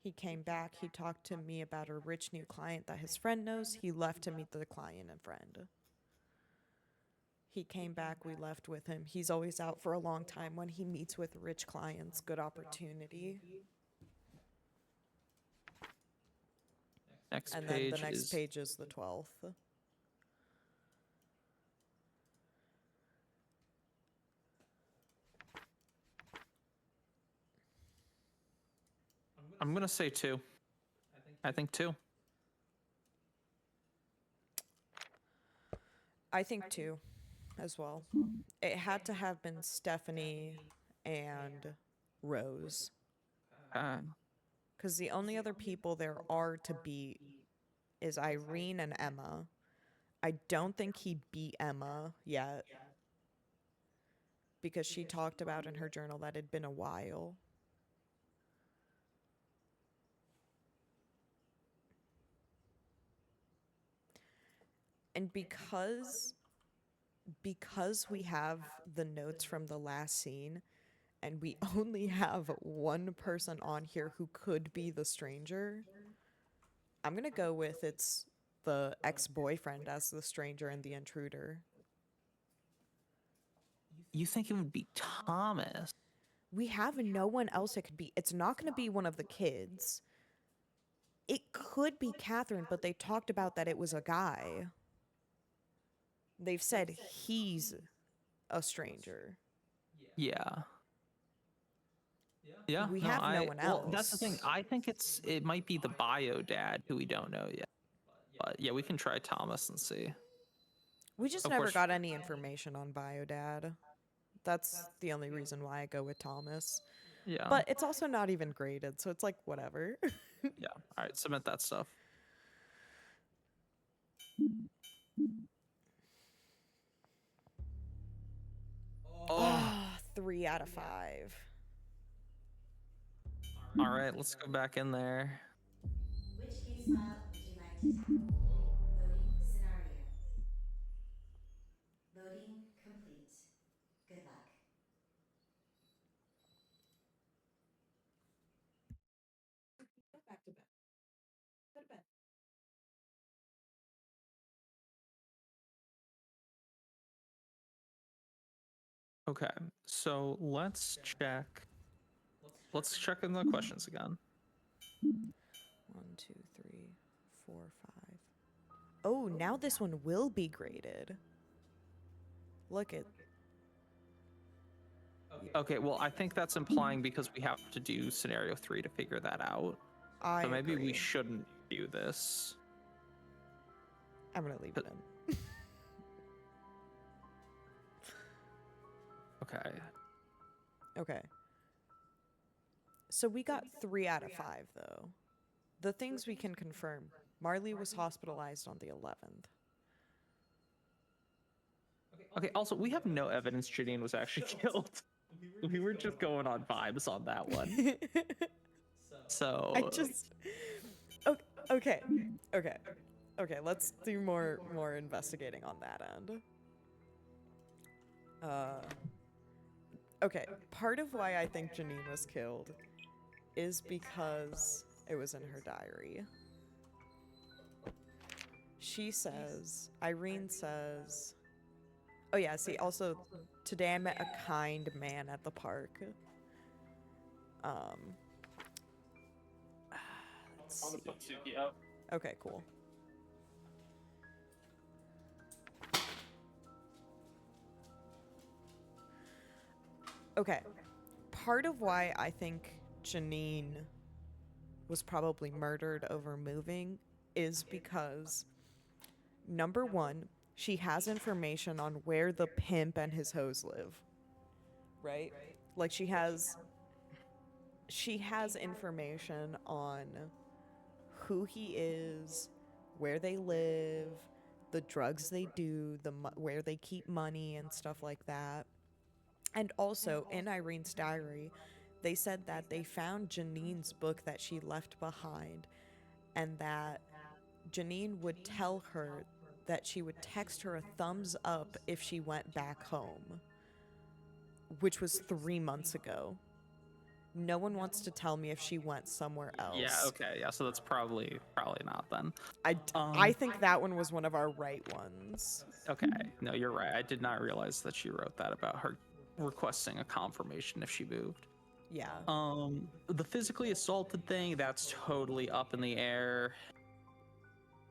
Speaker 1: He came back. He talked to me about a rich new client that his friend knows. He left to meet the client and friend. He came back. We left with him. He's always out for a long time when he meets with rich clients. Good opportunity.
Speaker 2: Next
Speaker 1: And then
Speaker 2: page
Speaker 1: the next
Speaker 2: is
Speaker 1: page is the 12th.
Speaker 2: I'm gonna say 2. I think 2.
Speaker 1: I think 2 as well. It had to have been Stephanie and Rose. Because the only other people there are to beat is Irene and Emma. I don't think he beat Emma yet. Because she talked about in her journal that it'd been a while. And because we have the notes from the last scene and we only have one person on here who could be the stranger, I'm going to go with it's the ex-boyfriend as the stranger and the intruder.
Speaker 2: You think it would be Thomas?
Speaker 1: We have no one else it could be. It's not going to be one of the kids. It could be Catherine, but they talked about that it was a guy. They've said he's a stranger.
Speaker 2: Yeah. Yeah.
Speaker 1: We have no one
Speaker 2: Well, that's the thing.
Speaker 1: else.
Speaker 2: I think it might be the bio dad who we don't know yet. But yeah, we can try Thomas and see.
Speaker 1: We just
Speaker 2: Of
Speaker 1: never
Speaker 2: course-
Speaker 1: got any information on Biodad. That's the only reason why I go with Thomas.
Speaker 2: Yeah.
Speaker 1: But it's also not even graded, so it's like whatever.
Speaker 2: Yeah. All right, submit that stuff. Oh.
Speaker 1: 3 out of 5.
Speaker 2: All right, let's go back in there.
Speaker 3: Which case file would you like to tackle? Loading scenario. Loading complete. Good luck.
Speaker 1: Back to bed. Go to bed.
Speaker 2: Okay, so let's check. Let's check in the questions again.
Speaker 1: 1, 2, 3, 4, 5. Oh, now this one will be graded. Look at.
Speaker 2: Okay, well, I think that's implying because we have to do scenario 3 to figure that out.
Speaker 1: I
Speaker 2: So maybe we
Speaker 1: agree.
Speaker 2: shouldn't do this.
Speaker 1: I'm gonna leave it in.
Speaker 2: Okay.
Speaker 1: Okay. So we got 3 out of 5, though. The things we can confirm. Marley was hospitalized on the 11th.
Speaker 2: Okay, also, we have no evidence Janine was actually killed. We were just going on vibes on that one. So
Speaker 1: I just. Okay. Okay. Let's do more investigating on that end. Okay. Part of why I think Janine was killed is because it was in her diary. She says, Irene says, oh yeah, see, also, today I met a kind man at the park. Let's see. Okay, cool. Okay. Part of why I think Janine was probably murdered over moving is because, number one, she has information on where the pimp and his hoes live. Right? Like she has information on who he is, where they live, the drugs they do, where they keep money and stuff like that. And also, in Irene's diary, they said that they found Janine's book that she left behind, and that Janine would tell her that she would text her a thumbs up if she went back home, which was 3 months ago. No one wants to tell me if she went somewhere else.
Speaker 2: Yeah, okay, yeah, so that's probably not then.
Speaker 1: I think that one was one of our right ones.
Speaker 2: Okay, no, you're right. I did not realize that she wrote that about her requesting a confirmation if she moved.
Speaker 1: Yeah.
Speaker 2: The physically assaulted thing, that's totally up in the air.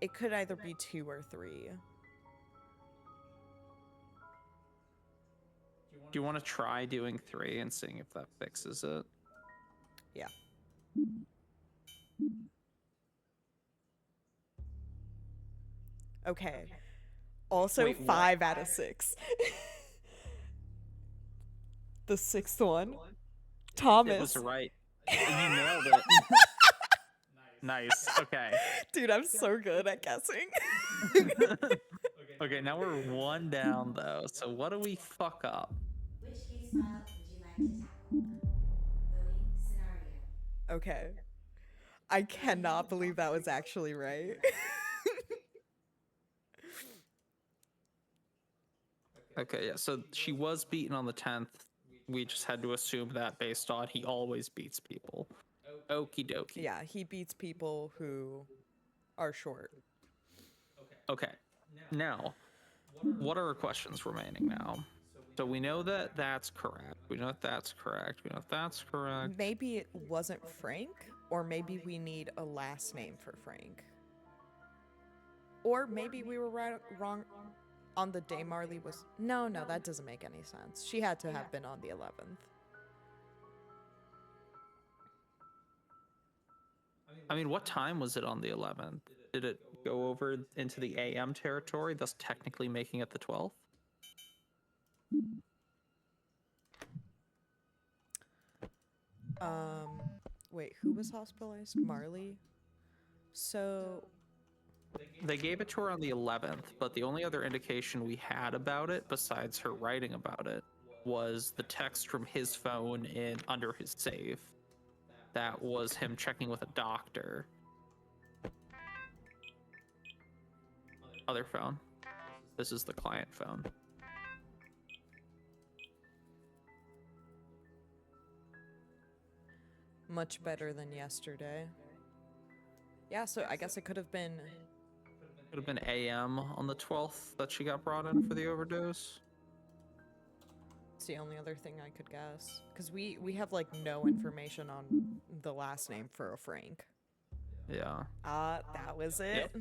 Speaker 1: It could either be 2 or 3.
Speaker 2: Do you want to try doing 3 and seeing if that fixes it?
Speaker 1: Yeah. Okay. Also,
Speaker 2: Wait, what?
Speaker 1: 5 out of 6. The 6th one. Thomas.
Speaker 2: It was right. You nailed it. Nice. Okay.
Speaker 1: Dude, I'm so good at guessing.
Speaker 2: Okay, now we're 1 down though. So what do we fuck up?
Speaker 3: Which case file would you like to tackle? Loading scenario.
Speaker 1: Okay. I cannot believe that was actually right.
Speaker 2: Okay, yeah. So she was beaten on the 10th. We just had to assume that based on he always beats people. Okie dokie.
Speaker 1: Yeah, he beats people who are short.
Speaker 2: Okay. Now, what are our questions remaining now? So we know that that's correct. We know that that's correct. We know that that's correct.
Speaker 1: Maybe it wasn't Frank, or maybe we need a last name for Frank. Or maybe we were wrong on the day Marley was... No, that doesn't make any sense. She had to have been on the 11th.
Speaker 2: I mean, what time was it on the 11th? Did it go over into the AM territory, thus technically making it the 12th?
Speaker 1: Wait, who was hospitalized? Marley? So...
Speaker 2: They gave it to her on the 11th, but the only other indication we had about it, besides her writing about it, was the text from his phone in under his safe. That was him checking with a doctor. Other phone. This is the client phone.
Speaker 1: Much better than yesterday. Yeah, so I guess it could have been...
Speaker 2: Could have been AM on the 12th that she got brought in for the overdose.
Speaker 1: It's the only other thing I could guess. Because we have, like, no information on the last name for a Frank.
Speaker 2: Yeah.
Speaker 1: That was it?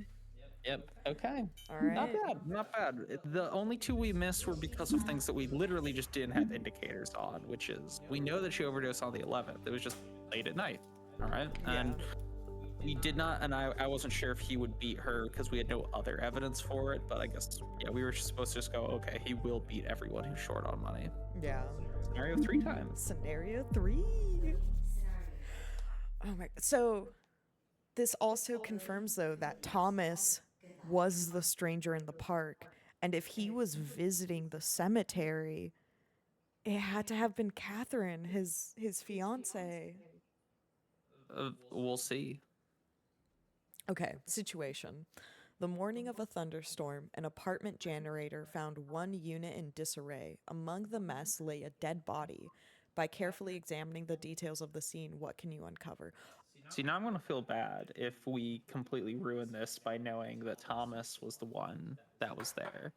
Speaker 2: Yep. Okay.
Speaker 1: Alright.
Speaker 2: Not bad. The only 2 we missed were because of things that we literally just didn't have indicators on, which is, we know that she overdosed on the 11th. It was just late at night. All right. And we did not, and I wasn't sure if he would beat her because we had no other evidence for it, but I guess, yeah, we were supposed to just go, okay, he will beat everyone who's short on money.
Speaker 1: Yeah.
Speaker 2: Scenario 3 times.
Speaker 1: Scenario 3. Oh my... So, this also confirms, though, that Thomas was the stranger in the park, and if he was visiting the cemetery, it had to have been Catherine, his fiance.
Speaker 2: We'll see.
Speaker 1: Okay, situation. The morning of a thunderstorm, an apartment janitor found one unit in disarray. Among the mess lay a dead body. By carefully examining the details of the scene, what can you uncover?
Speaker 2: See, now I'm going to feel bad if we completely ruin this by knowing that Thomas was the one that was there.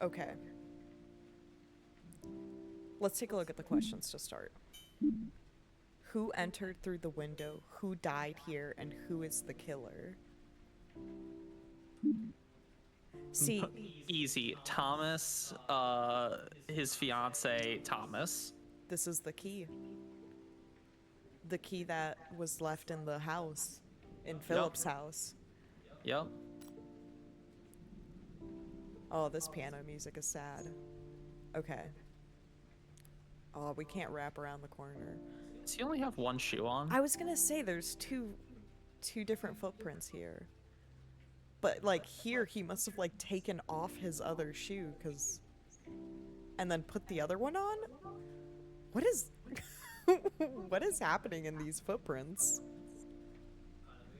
Speaker 1: Okay. Let's take a look at the questions to start. Who entered through the window? Who died here? And who is the killer? See,
Speaker 2: Easy. Thomas, his fiance, Thomas.
Speaker 1: this is the key. The key that was left in the house, in Philip's house.
Speaker 2: Yep.
Speaker 1: Oh, this piano music is sad. Okay. Oh, we can't wrap around the corner.
Speaker 2: Does he only have 1 shoe on?
Speaker 1: I was gonna say there's two different footprints here. But like here, he must have like taken off his other shoe, and then put the other one on. What is, what is happening in these footprints?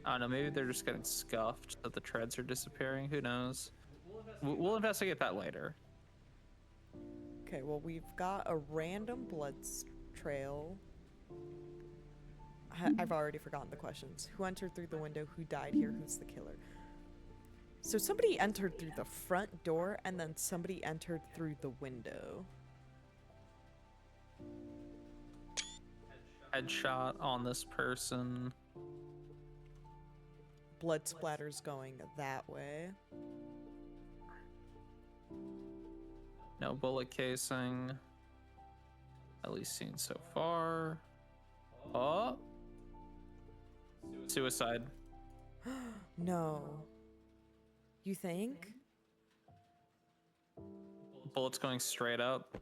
Speaker 2: I don't know, maybe they're just getting scuffed, that the treads are disappearing. Who knows? We'll investigate that later.
Speaker 1: Okay, well, we've got a random trail. I've already forgotten the questions. Who entered through the window? Who died here? Who's the killer? So somebody entered through the front door, and then somebody entered through the window.
Speaker 2: Headshot on this person.
Speaker 1: Blood splatters going that way.
Speaker 2: No bullet casing. At least seen so far. Oh. Suicide.
Speaker 1: No. You think?
Speaker 2: Bullets going straight up.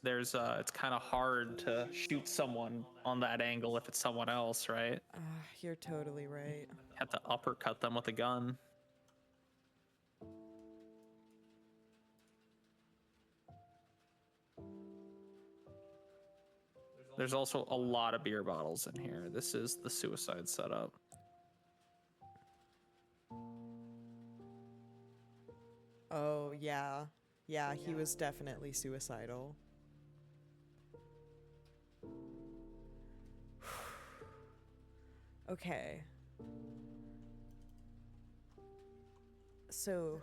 Speaker 2: There's it's kind of hard to shoot someone on that angle if it's someone else, right?
Speaker 1: You're totally right.
Speaker 2: Have to uppercut them with a gun. There's also a lot of beer bottles in here. This is the suicide setup.
Speaker 1: Oh, yeah. Yeah, he was definitely suicidal. Okay. So...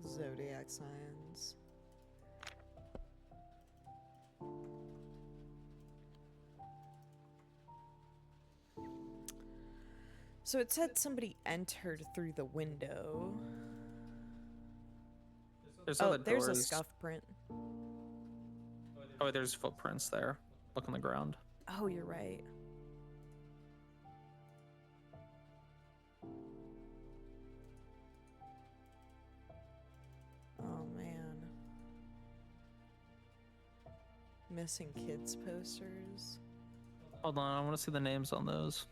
Speaker 1: Zodiac signs. So it said somebody entered through the window.
Speaker 2: There's
Speaker 1: Oh,
Speaker 2: other
Speaker 1: there's a
Speaker 2: doors.
Speaker 1: scuff print.
Speaker 2: Oh, there's footprints there. Look on the ground.
Speaker 1: Oh, you're right. Oh, man. Missing kids posters.
Speaker 2: Hold on, I want to see the names on those.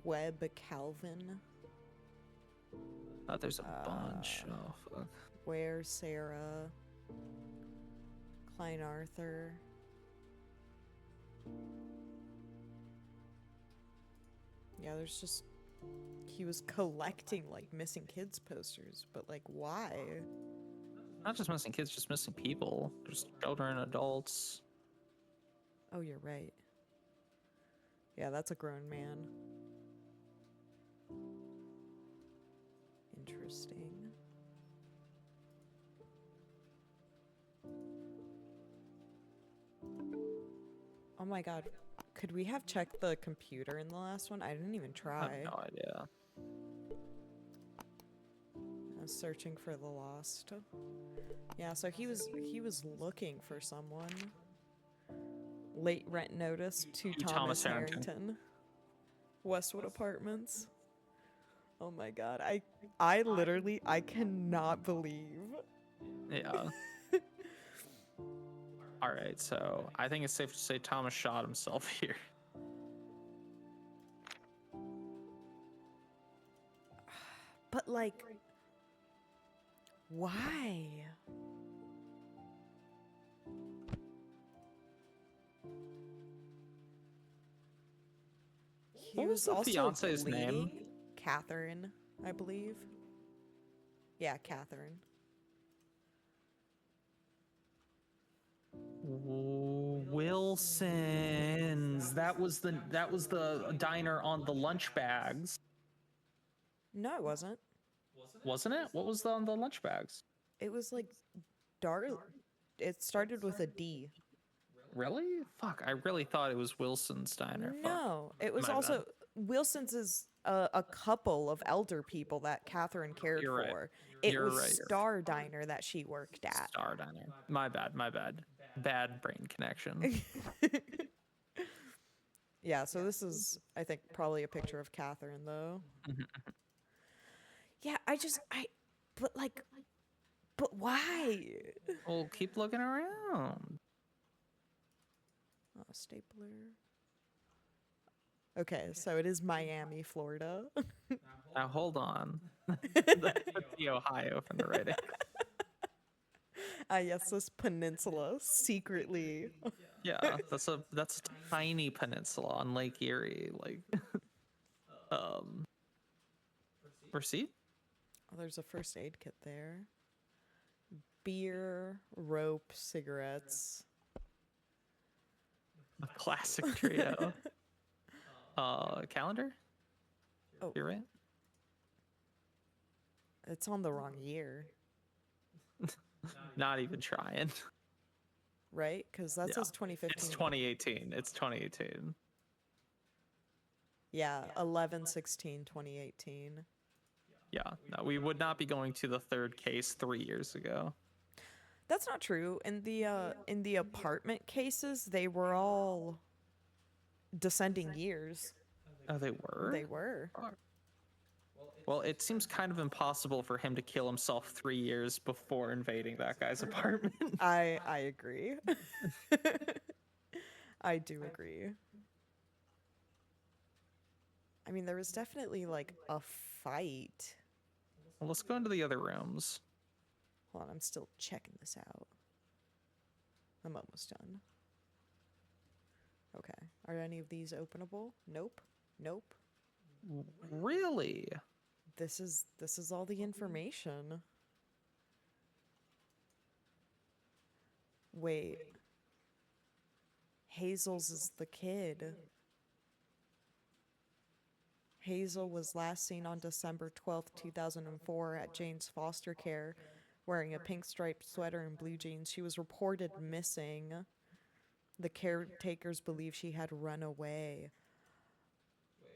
Speaker 1: Webb Calvin.
Speaker 2: Oh, there's a bunch. Oh, fuck.
Speaker 1: Ware Sarah. Klein Arthur. Yeah, there's just... He was collecting, like, missing kids posters, but, like, why?
Speaker 2: Not just missing kids, just missing people. There's children, adults.
Speaker 1: Oh, you're right. Yeah, that's a grown man. Interesting. Oh my god. Could we have checked the computer in the last one? I didn't even
Speaker 2: I
Speaker 1: try.
Speaker 2: have no idea.
Speaker 1: I was searching for the lost. Yeah, so he was looking for someone. Late rent notice to Thomas Harrington. Westwood Apartments. Oh my god. I literally cannot believe.
Speaker 2: Yeah. All right, so I think it's safe to say Thomas shot himself here.
Speaker 1: But like, why? He
Speaker 2: What was the
Speaker 1: also
Speaker 2: fiance's name?
Speaker 1: bleeding. Catherine, I believe. Yeah, Catherine.
Speaker 2: Wilson's. That was the diner on the lunch bags,
Speaker 1: No, it wasn't.
Speaker 2: wasn't it? What was on the lunch bags?
Speaker 1: It was like dark. It started with a D.
Speaker 2: Really? Fuck, I really thought it was Wilson's diner. Fuck.
Speaker 1: No, it was
Speaker 2: My
Speaker 1: also
Speaker 2: bad.
Speaker 1: Wilson's is a couple of elder people that Catherine cared
Speaker 2: You're right.
Speaker 1: for. It
Speaker 2: You're
Speaker 1: was
Speaker 2: right, you're
Speaker 1: Star Diner that she worked at.
Speaker 2: Star diner. My bad. Bad brain connection.
Speaker 1: Yeah, so this is, I think, probably a picture of Catherine, though.
Speaker 2: Mhm.
Speaker 1: Yeah, but like, but why?
Speaker 2: Well, keep looking around.
Speaker 1: Oh, stapler. Okay, so it is Miami, Florida.
Speaker 2: Now hold on. Put the Ohio from the writing.
Speaker 1: Ah, yes, this peninsula secretly.
Speaker 2: Yeah, that's a tiny peninsula on Lake Erie. Like, um, receipt?
Speaker 1: Oh, there's a first aid kit there. Beer, rope, cigarettes.
Speaker 2: A classic trio. Calendar?
Speaker 1: Oh,
Speaker 2: You're right.
Speaker 1: it's on the wrong year,
Speaker 2: Not even trying.
Speaker 1: right? Because that
Speaker 2: Yeah.
Speaker 1: says 2015.
Speaker 2: It's 2018. It's 2018.
Speaker 1: Yeah, 11/16/2018.
Speaker 2: Yeah, no, we would not be going to the third case 3 years ago.
Speaker 1: That's not true. In the apartment cases, they were all descending years.
Speaker 2: Oh, they were?
Speaker 1: They were.
Speaker 2: Well, it seems kind of impossible for him to kill himself 3 years before invading that guy's apartment.
Speaker 1: I agree. I do agree. I mean, there was definitely like a fight.
Speaker 2: Well, let's go into the other rooms.
Speaker 1: Hold on, I'm still checking this out. I'm almost done. Okay. Are any of these openable? Nope. Nope.
Speaker 2: Really?
Speaker 1: This is all the information. Wait. Hazel's is the kid. Hazel was last seen on December 12th, 2004 at Jane's foster care wearing a pink striped sweater and blue jeans. She was reported missing. The caretakers believe she had run away.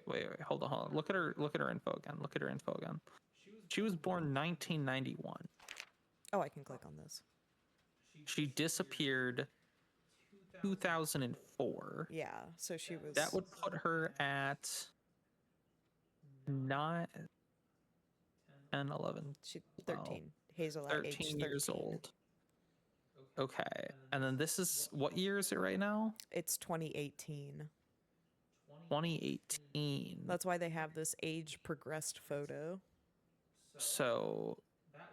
Speaker 2: Wait, hold on. Look at her info again. Look at her info again. She was born 1991.
Speaker 1: Oh, I can click on this.
Speaker 2: She disappeared 2004.
Speaker 1: Yeah, so she was
Speaker 2: That would put her at 9, 10, 11,
Speaker 1: she 13. Hazel at age
Speaker 2: 13
Speaker 1: 13
Speaker 2: years old. Okay. And then this is, what year is it right now?
Speaker 1: It's 2018.
Speaker 2: 2018.
Speaker 1: That's why they have this age progressed photo.
Speaker 2: So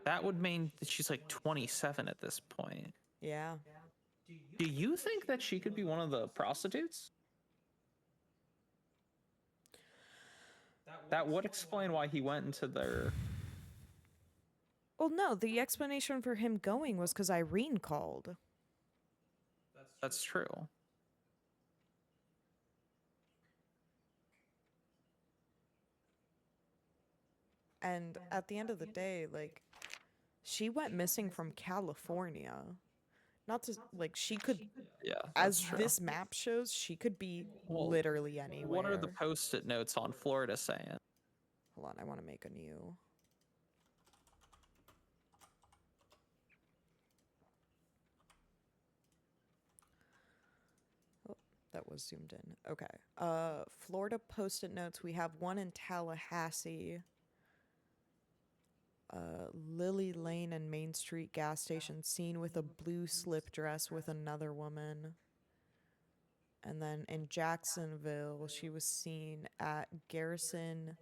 Speaker 2: that would mean that she's like 27 at this point.
Speaker 1: Yeah.
Speaker 2: Do you think that she could be one of the prostitutes? That would explain why he went into their...
Speaker 1: Well, no, the explanation for him going was because Irene called.
Speaker 2: That's true.
Speaker 1: And at the end of the day, like, she went missing from California. Not to, like, she could,
Speaker 2: Yeah,
Speaker 1: as
Speaker 2: that's true.
Speaker 1: this map shows, she could be
Speaker 2: Well,
Speaker 1: literally anywhere.
Speaker 2: What are the post-it notes on Florida saying?
Speaker 1: Hold on, I want to make a new. Oh, that was zoomed in. Okay. Florida post-it notes. We have one in Tallahassee. Lily Lane and Main Street gas station seen with a blue slip dress with another woman. And then in Jacksonville, she was seen at Garrison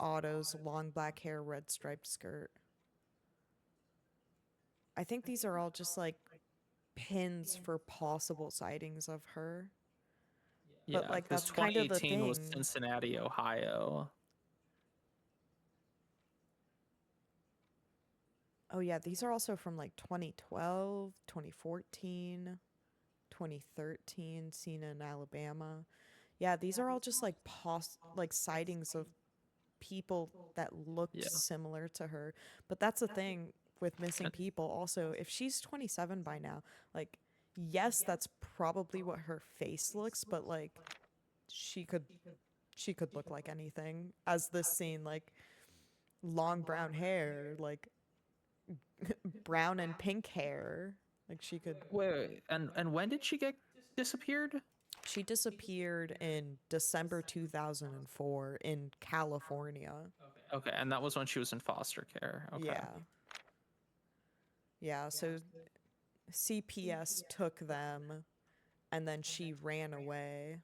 Speaker 1: Autos, long black hair, red striped skirt. I think these are all just like pins for possible sightings of her. But,
Speaker 2: Yeah,
Speaker 1: like,
Speaker 2: 'cause
Speaker 1: that's kind of the
Speaker 2: 2018 was
Speaker 1: thing.
Speaker 2: Cincinnati, Ohio.
Speaker 1: Oh yeah, these are also from like 2012, 2014, 2013, seen in Alabama. Yeah, these are all just like like sightings of people that looked
Speaker 2: Yeah.
Speaker 1: similar to her. But that's the thing with missing people also. If she's 27 by now, like, yes, that's probably what her face looks, but like she could look like anything. As this scene, like, long brown hair, like brown and pink hair. Like, she could.
Speaker 2: Wait, and when did she get disappeared?
Speaker 1: She disappeared in December 2004 in California.
Speaker 2: Okay, and that was when she was in foster care. Okay.
Speaker 1: Yeah. Yeah, so CPS took them and then she ran away.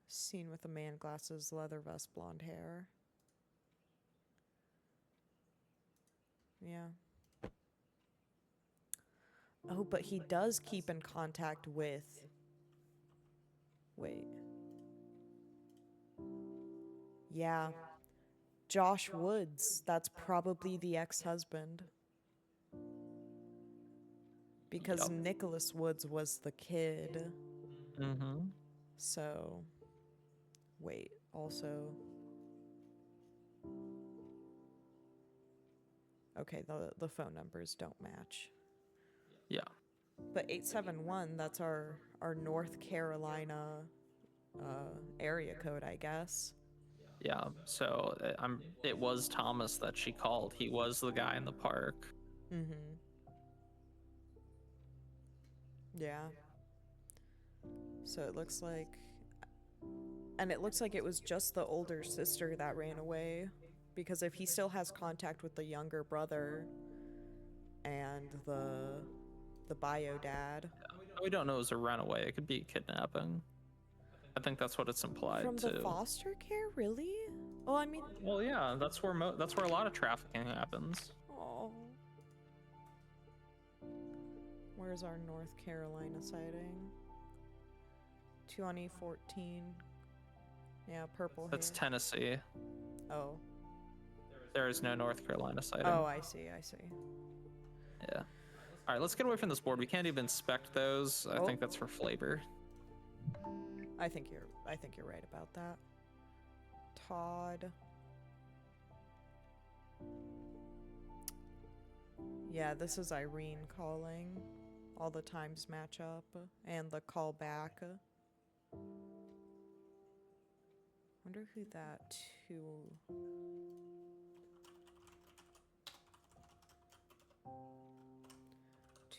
Speaker 1: Seen with a man, glasses, leather vest, blonde hair. Yeah. Oh, but he does keep in contact with. Wait. Yeah. Josh Woods. That's probably the ex-husband. Because
Speaker 2: Yup.
Speaker 1: Nicholas Woods was the kid.
Speaker 2: Mm-hmm.
Speaker 1: So. Wait, also. Okay, the phone numbers don't match.
Speaker 2: Yeah.
Speaker 1: But 871, that's our North Carolina area code, I guess.
Speaker 2: Yeah. So it was Thomas that she called. He was the guy in the park.
Speaker 1: Mm-hmm. Yeah. So it looks like... And it looks like it was just the older sister that ran away. Because if he still has contact with the younger brother and the bio dad...
Speaker 2: We don't know it was a runaway. It could be a kidnapping. I think that's what it's implied
Speaker 1: From
Speaker 2: too.
Speaker 1: the foster care, really? Oh, I mean...
Speaker 2: Well, yeah, that's where a lot of trafficking happens.
Speaker 1: Oh. Where's our North Carolina sighting? 2014. Yeah, purple
Speaker 2: That's
Speaker 1: hair.
Speaker 2: Tennessee.
Speaker 1: Oh.
Speaker 2: There is no North Carolina sighting.
Speaker 1: Oh, I see, I see.
Speaker 2: Yeah. All right, let's get away from this board. We can't even inspect those. I
Speaker 1: Oh.
Speaker 2: think that's for flavor.
Speaker 1: I think you're right about that. Todd. Yeah, this is Irene calling. All the times match up and the call back. Wonder who that two.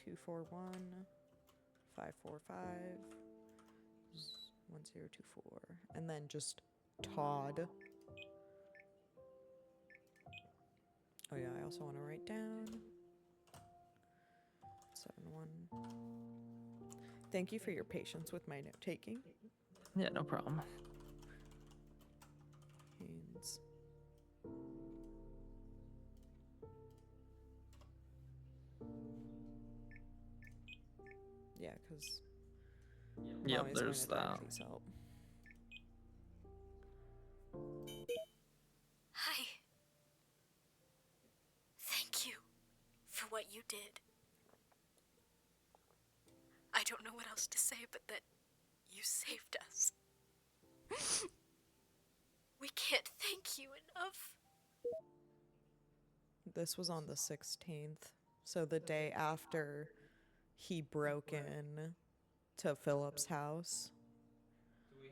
Speaker 1: 241 545 1024, and then just Todd. Oh yeah, I also want to write down 71. Thank you for your patience with my note taking.
Speaker 2: Yeah, no problem.
Speaker 1: Haynes. Yeah, because
Speaker 2: Yep, there's that.
Speaker 4: Hi. Thank you for what you did. I don't know what else to say but that you saved us. We can't thank you enough.
Speaker 1: This was on the 16th, so the day after he broke in to Philip's house.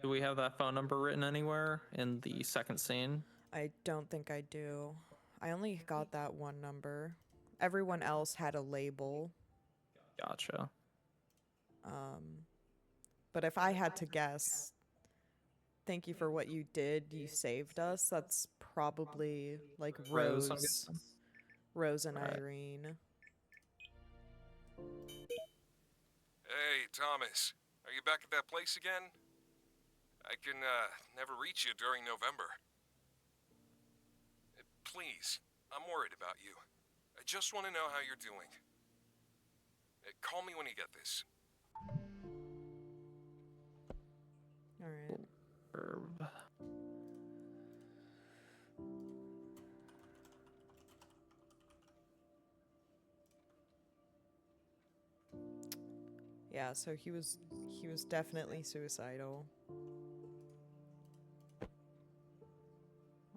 Speaker 2: Do we have that phone number written anywhere in the second scene?
Speaker 1: I don't think I do. I only got that one number. Everyone else had a label.
Speaker 2: Gotcha.
Speaker 1: But if I had to guess, thank you for what you did. You saved us. That's probably like
Speaker 2: Rose, I'm
Speaker 1: Rose.
Speaker 2: guessing.
Speaker 1: Rose and
Speaker 2: Right.
Speaker 1: Irene.
Speaker 5: Hey, Thomas. Are you back at that place again? I can, never reach you during November. Please, I'm worried about you. I just want to know how you're doing. Call me when you get this.
Speaker 1: All right.
Speaker 2: Herb.
Speaker 1: Yeah, so he was definitely suicidal.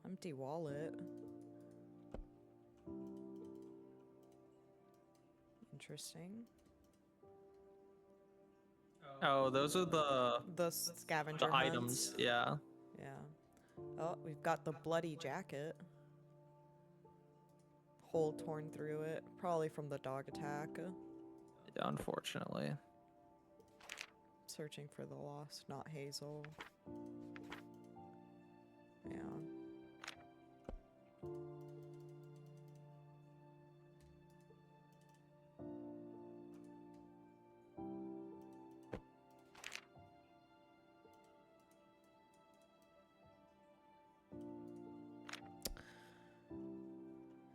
Speaker 1: Empty wallet. Interesting.
Speaker 2: Oh, those are
Speaker 1: The scavenger
Speaker 2: the
Speaker 1: hunts.
Speaker 2: items. Yeah.
Speaker 1: Yeah. Oh, we've got the bloody jacket. Hole torn through it, probably from the dog attack.
Speaker 2: Yeah, unfortunately.
Speaker 1: searching for the lost, not Hazel. Yeah.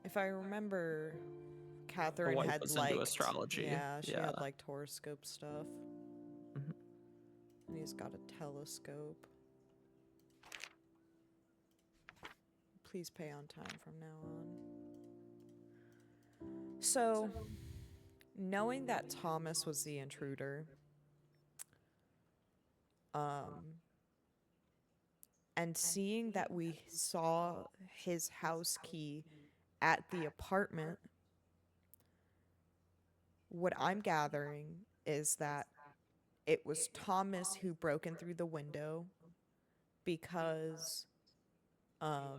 Speaker 1: If I remember, Catherine
Speaker 2: wife
Speaker 1: had
Speaker 2: was into
Speaker 1: liked
Speaker 2: astrology.
Speaker 1: Yeah, she
Speaker 2: Yeah.
Speaker 1: had liked horoscope stuff.
Speaker 2: Mhm.
Speaker 1: And he's got a telescope. Please pay on time from now on. So, knowing that Thomas was the intruder, and seeing that we saw his house key at the apartment, what I'm gathering is that it was Thomas who broke in through the window because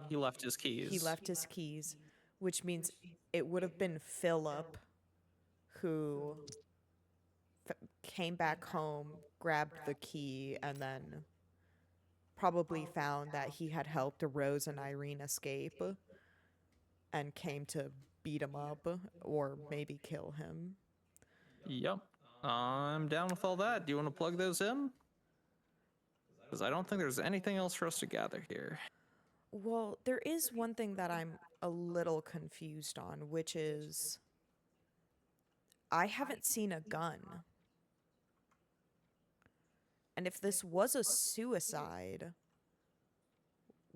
Speaker 2: He left his keys.
Speaker 1: he left his keys, which means it would have been Philip who came back home, grabbed the key, and then probably found that he had helped Rose and Irene escape and came to beat him up or maybe kill him.
Speaker 2: Yep. I'm down with all that. Do you want to plug those in? Because I don't think there's anything else for us to gather here.
Speaker 1: Well, there is one thing that I'm a little confused on, which is I haven't seen a gun. And if this was a suicide,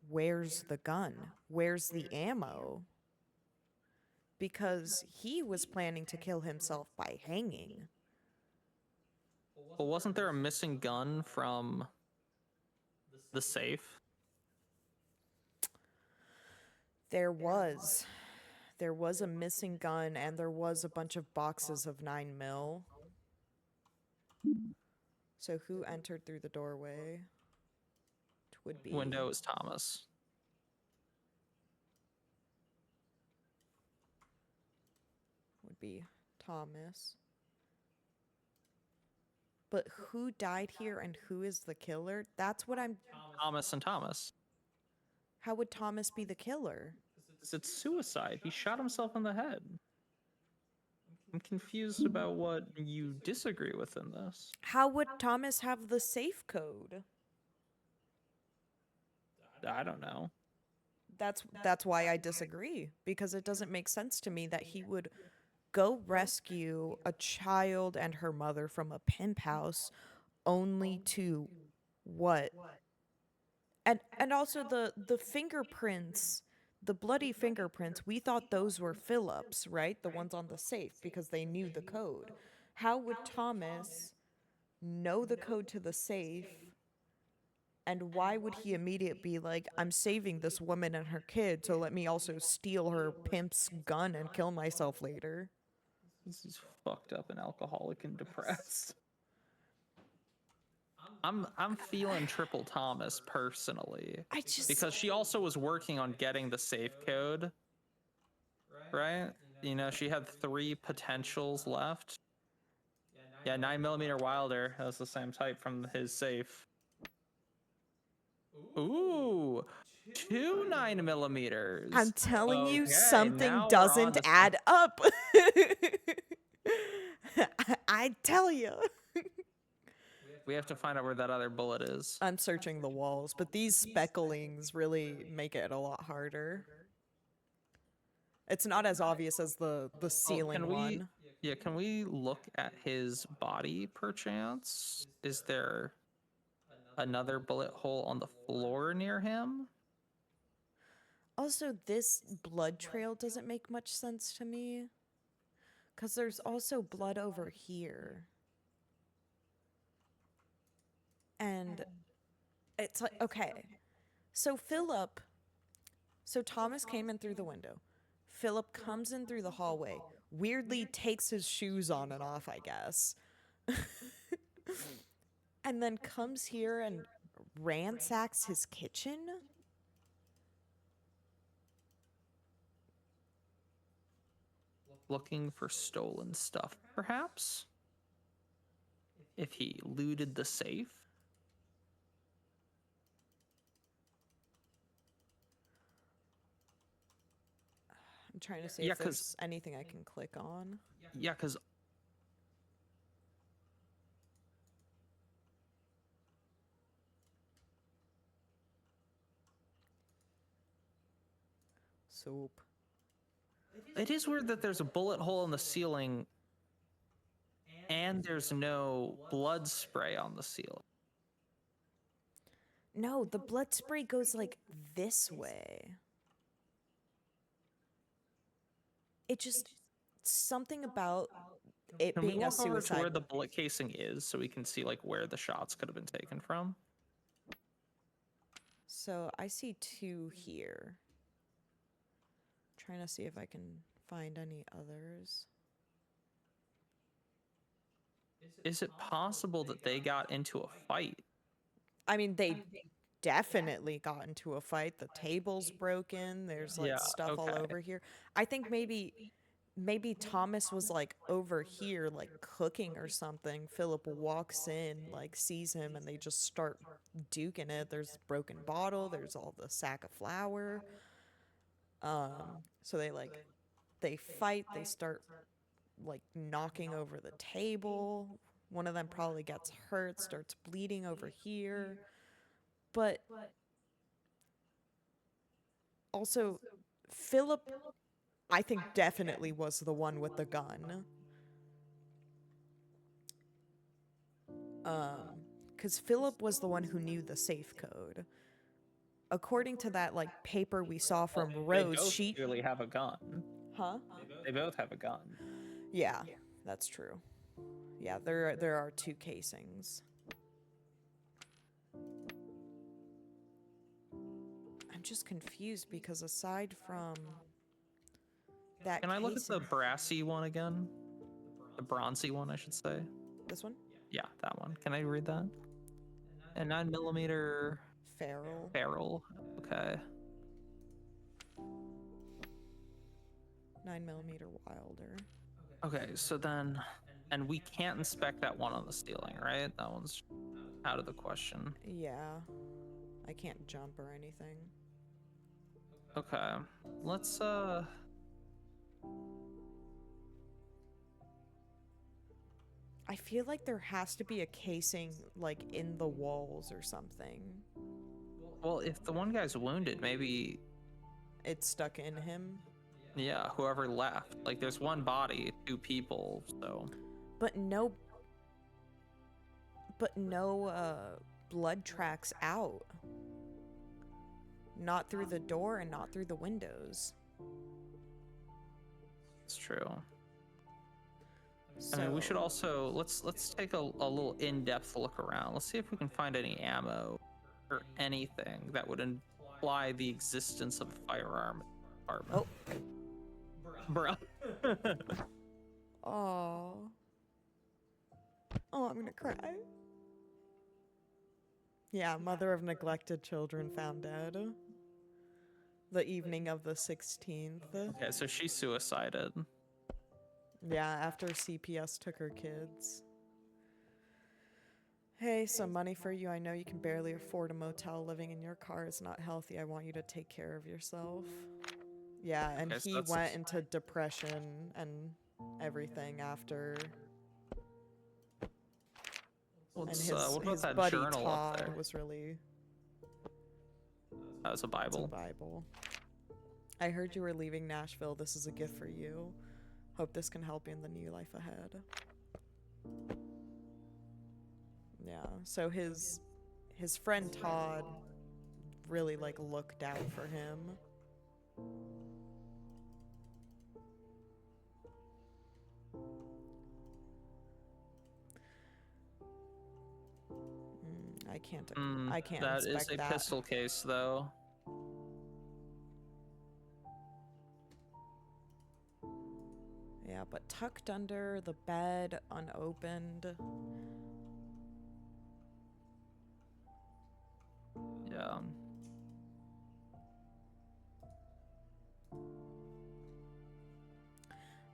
Speaker 1: where's the gun? Where's the ammo? Because he was planning to kill himself by hanging.
Speaker 2: But wasn't there a missing gun from the safe?
Speaker 1: There was. There was a missing gun, and there was a bunch of boxes of 9mm. So who entered through the doorway? It would be
Speaker 2: Window is Thomas.
Speaker 1: would be Thomas. But who died here and who is the killer? That's what I'm.
Speaker 2: Thomas and Thomas.
Speaker 1: How would Thomas be the killer?
Speaker 2: It's suicide. He shot himself in the head. I'm confused about what you disagree with in this.
Speaker 1: How would Thomas have the safe code?
Speaker 2: I don't know.
Speaker 1: That's why I disagree, because it doesn't make sense to me that he would go rescue a child and her mother from a pimp house only to what? And also the fingerprints, the bloody fingerprints, we thought those were Philip's, right? The ones on the safe, because they knew the code. How would Thomas know the code to the safe? And why would he immediately be like, I'm saving this woman and her kid, so let me also steal her pimp's gun and kill myself later?
Speaker 2: He's fucked up and alcoholic and depressed. I'm feeling Triple Thomas personally.
Speaker 1: I just
Speaker 2: Because she also was working on getting the safe code. Right? You know, she had 3 potentials left. Yeah, 9mm Wilder. That's the same type from his safe. Ooh, 2 9mm.
Speaker 1: I'm telling you,
Speaker 2: Okay,
Speaker 1: something
Speaker 2: now we're
Speaker 1: doesn't
Speaker 2: onto
Speaker 1: add up. I tell you.
Speaker 2: We have to find out where that other bullet is.
Speaker 1: I'm searching the walls, but these specklings really make it a lot harder. It's not as obvious as the ceiling one.
Speaker 2: Yeah, can we look at his body perchance? Is there another bullet hole on the floor near him?
Speaker 1: Also, this blood trail doesn't make much sense to me. Because there's also blood over here. And it's like, okay. So Thomas came in through the window. Philip comes in through the hallway. Weirdly takes his shoes on and off, I guess. And then comes here and ransacks his kitchen?
Speaker 2: Looking for stolen stuff, perhaps? if he looted the safe.
Speaker 1: I'm trying to see
Speaker 2: Yeah,
Speaker 1: if
Speaker 2: 'cause-
Speaker 1: there's anything I can click on.
Speaker 2: Yeah, because
Speaker 1: Soup.
Speaker 2: it is weird that there's a bullet hole in the ceiling and there's no blood spray on the ceiling.
Speaker 1: No, the blood spray goes like this way. It just something about it
Speaker 2: Can we
Speaker 1: being a
Speaker 2: walk over to
Speaker 1: suicide.
Speaker 2: where the bullet casing is so we can see like where the shots could have been taken from?
Speaker 1: So I see 2 here. Trying to see if I can find any others.
Speaker 2: Is it possible that they got into a fight?
Speaker 1: I mean, they definitely got into a fight. The table's broken. There's like
Speaker 2: Yeah,
Speaker 1: stuff all
Speaker 2: okay.
Speaker 1: over here. I think maybe Thomas was like over here like cooking or something. Philip walks in, like sees him, and they just start duking it. There's a broken bottle, there's all the sack of flour. So they fight, they start like knocking over the table. One of them probably gets hurt, starts bleeding over here. But also, Philip, I think, definitely was the one with the gun. Because Philip was the one who knew the safe code. According to that, like, paper we saw from
Speaker 2: They
Speaker 1: Rose,
Speaker 2: both
Speaker 1: she...
Speaker 2: clearly have a gun.
Speaker 1: Huh?
Speaker 2: They both have a gun.
Speaker 1: Yeah, that's true. Yeah, there are 2 casings. I'm just confused because aside from that
Speaker 2: Can I look at the
Speaker 1: casing-
Speaker 2: brassy one again? The bronzy one, I should say.
Speaker 1: this one?
Speaker 2: Yeah, that one. Can I read that? A 9mm
Speaker 1: Feral.
Speaker 2: barrel. Okay.
Speaker 1: 9mm Wilder.
Speaker 2: Okay, so then, and we can't inspect that one on the ceiling, right? That one's out of the question.
Speaker 1: Yeah. I can't jump or anything.
Speaker 2: Okay, let's
Speaker 1: I feel like there has to be a casing like in the walls or something.
Speaker 2: well, if the one guy's wounded, maybe,
Speaker 1: It's stuck in him.
Speaker 2: yeah, whoever left. Like, there's one body, 2 people, so.
Speaker 1: But no blood tracks out. Not through the door and not through the windows.
Speaker 2: It's true.
Speaker 1: So,
Speaker 2: I mean, we should also let's take a little in-depth look around. Let's see if we can find any ammo or anything that would imply the existence of a firearm in the apartment.
Speaker 1: Oh.
Speaker 2: Bruh.
Speaker 1: Oh, I'm gonna cry. Yeah, mother of neglected children found dead. The evening of the 16th.
Speaker 2: Okay, so she suicided.
Speaker 1: Yeah, after CPS took her kids. Hey, some money for you. I know you can barely afford a motel. Living in your car is not healthy. I want you to take care of yourself. Yeah, and
Speaker 2: Okay, so
Speaker 1: he
Speaker 2: that's-
Speaker 1: went into depression and everything after. And
Speaker 2: Let's,
Speaker 1: his,
Speaker 2: what about
Speaker 1: his
Speaker 2: that
Speaker 1: buddy
Speaker 2: journal up
Speaker 1: Todd
Speaker 2: there?
Speaker 1: was really...
Speaker 2: That was a
Speaker 1: It's a
Speaker 2: Bible.
Speaker 1: Bible. I heard you were leaving Nashville. This is a gift for you. Hope this can help you in the new life ahead. Yeah, so his friend Todd really like looked out for him. I can't I can't
Speaker 2: That is
Speaker 1: inspect
Speaker 2: a
Speaker 1: that.
Speaker 2: pistol case, though.
Speaker 1: Yeah, but tucked under the bed, unopened.
Speaker 2: Yeah.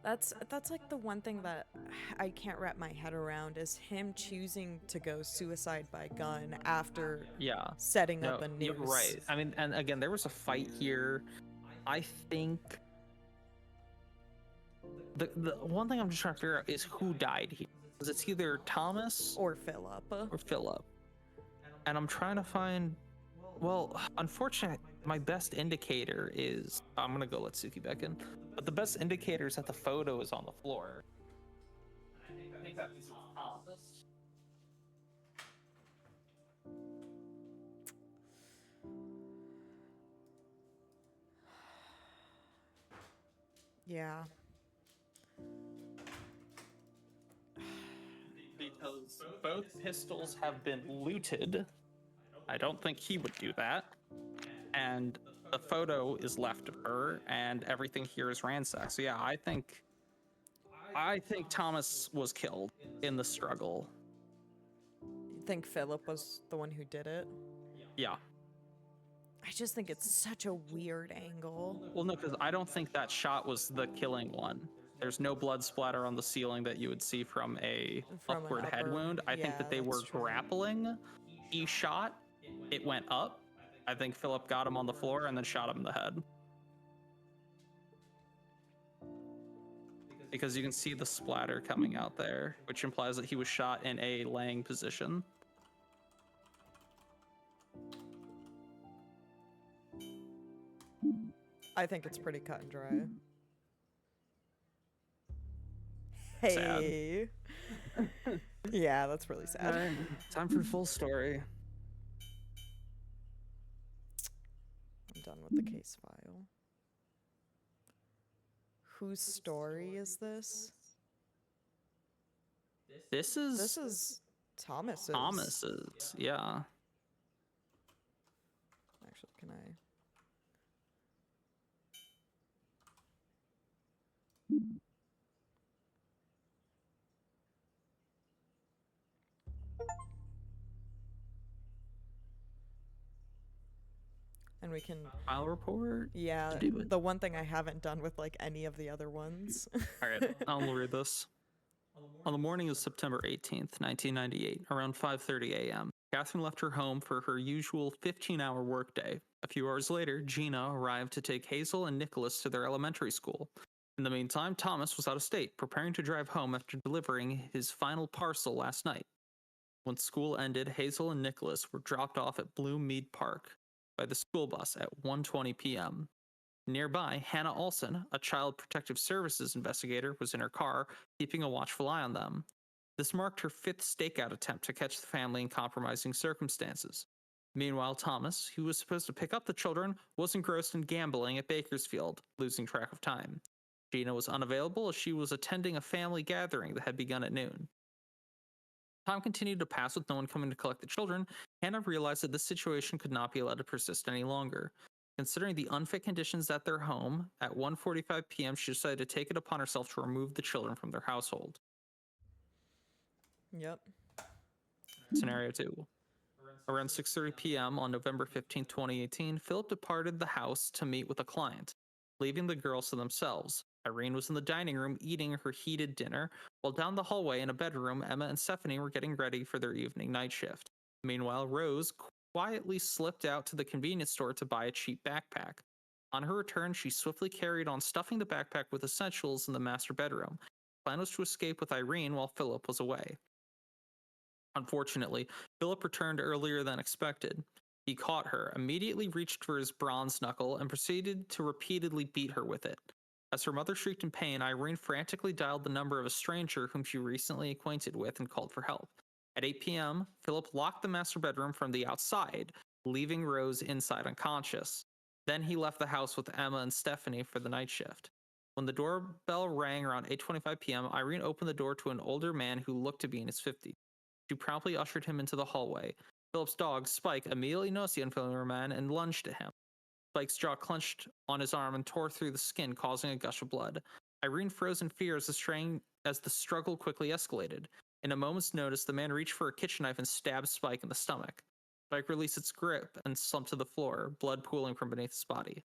Speaker 1: That's like the one thing that I can't wrap my head around is him choosing to go suicide by gun after
Speaker 2: Yeah.
Speaker 1: setting
Speaker 2: No,
Speaker 1: up a
Speaker 2: you're
Speaker 1: noose.
Speaker 2: right. I mean, and again, there was a fight here. I think the one thing I'm just trying to figure out is who died here. Because it's either Thomas
Speaker 1: Or Philip.
Speaker 2: or Philip. And I'm trying to find, well, unfortunately, my best indicator is, I'm gonna go let Suki back in, but the best indicator is that the photo is on the floor. I think that means Thomas.
Speaker 1: Yeah.
Speaker 2: Because both pistols have been looted. I don't think he would do that. And the photo is left of her, and everything here is ransacked. So yeah, I think Thomas was killed in the struggle.
Speaker 1: You think Philip was the one who did it?
Speaker 2: Yeah.
Speaker 1: I just think it's such a weird angle.
Speaker 2: Well, no, because I don't think that shot was the killing one. There's no blood splatter on the ceiling that you would see from a
Speaker 1: From an
Speaker 2: upward head
Speaker 1: upper-
Speaker 2: wound. I think
Speaker 1: yeah,
Speaker 2: that they were
Speaker 1: that's true.
Speaker 2: grappling. He shot. It went up. I think Philip got him on the floor and then shot him in the head. Because you can see the splatter coming out there, which implies that he was shot in a laying position.
Speaker 1: I think it's pretty cut and dry.
Speaker 2: Sad.
Speaker 1: Hey. Yeah, that's really sad.
Speaker 2: Alright, time for the full story.
Speaker 1: I'm done with the case file. Whose story is this?
Speaker 2: This is
Speaker 1: This is Thomas's.
Speaker 2: Thomas's. Yeah.
Speaker 1: Actually, can I? And we can,
Speaker 2: File report.
Speaker 1: yeah,
Speaker 2: do it.
Speaker 1: the one thing I haven't done with like any of the other ones.
Speaker 2: All right, I'll read this. On the morning of September 18th, 1998, around 5:30 a.m., Catherine left her home for her usual 15-hour workday. A few hours later, Gina arrived to take Hazel and Nicholas to their elementary school. In the meantime, Thomas was out of state, preparing to drive home after delivering his final parcel last night. When school ended, Hazel and Nicholas were dropped off at Bloom Mead Park by the school bus at 1:20 p.m. Nearby, Hannah Olson, a child protective services investigator, was in her car, keeping a watchful eye on them. This marked her fifth stakeout attempt to catch the family in compromising circumstances. Meanwhile, Thomas, who was supposed to pick up the children, was engrossed in gambling at Bakersfield, losing track of time. Gina was unavailable as she was attending a family gathering that had begun at noon. Time continued to pass with no one coming to collect the children. Hannah realized that this situation could not be allowed to persist any longer. Considering the unfit conditions at their home, at 1:45 p.m., she decided to take it upon herself to remove the children from their household.
Speaker 1: Yep.
Speaker 2: Scenario 2. Around 6:30 p.m. on November 15, 2018, Philip departed the house to meet with a client, leaving the girls to themselves. Irene was in the dining room eating her heated dinner, while down the hallway in a bedroom, Emma and Stephanie were getting ready for their evening night shift. Meanwhile, Rose quietly slipped out to the convenience store to buy a cheap backpack. On her return, she swiftly carried on stuffing the backpack with essentials in the master bedroom. The plan was to escape with Irene while Philip was away. Unfortunately, Philip returned earlier than expected. He caught her, immediately reached for his bronze knuckle, and proceeded to repeatedly beat her with it. As her mother shrieked in pain, Irene frantically dialed the number of a stranger whom she recently acquainted with and called for help. At 8 p.m., Philip locked the master bedroom from the outside, leaving Rose inside unconscious. Then he left the house with Emma and Stephanie for the night shift. When the doorbell rang around 8:25 p.m., Irene opened the door to an older man who looked to be in his 50s. She promptly ushered him into the hallway. Philip's dog, Spike, immediately noticed the unfamiliar man and lunged at him. Spike's jaw clenched on his arm and tore through the skin, causing a gush of blood. Irene froze in fear as the struggle quickly escalated. In a moment's notice, the man reached for a kitchen knife and stabbed Spike in the stomach. Spike released its grip and slumped to the floor, blood pooling from beneath his body.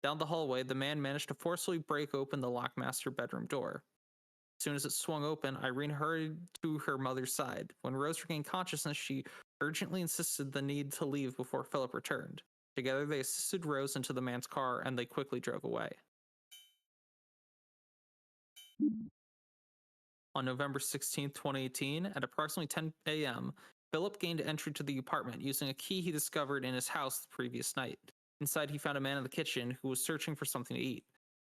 Speaker 2: Down the hallway, the man managed to forcefully break open the lockmaster bedroom door. As soon as it swung open, Irene hurried to her mother's side. When Rose regained consciousness, she urgently insisted the need to leave before Philip returned. Together, they assisted Rose into the man's car and they quickly drove away. On November 16, 2018, at approximately 10 a.m., Philip gained entry to the apartment using a key he discovered in his house the previous night. Inside, he found a man in the kitchen who was searching for something to eat.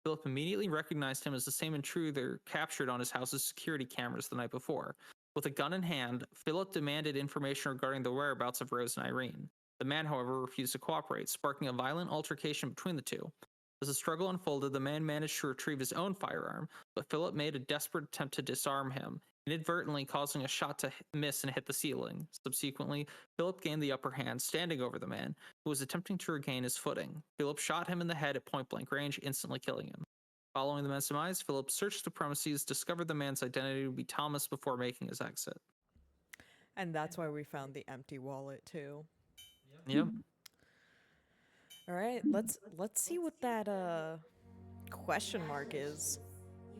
Speaker 2: Philip immediately recognized him as the same intruder captured on his house's security cameras the night before. With a gun in hand, Philip demanded information regarding the whereabouts of Rose and Irene. The man, however, refused to cooperate, sparking a violent altercation between the two. As the struggle unfolded, the man managed to retrieve his own firearm, but Philip made a desperate attempt to disarm him, inadvertently causing a shot to miss and hit the ceiling. Subsequently, Philip gained the upper hand, standing over the man, who was attempting to regain his footing. Philip shot him in the head at point-blank range, instantly killing him. Following the man's demise, Philip searched the premises, discovered the man's identity to be Thomas before making his exit.
Speaker 1: And that's why we found the empty wallet too.
Speaker 2: Yep.
Speaker 1: All right, let's see what that question mark is.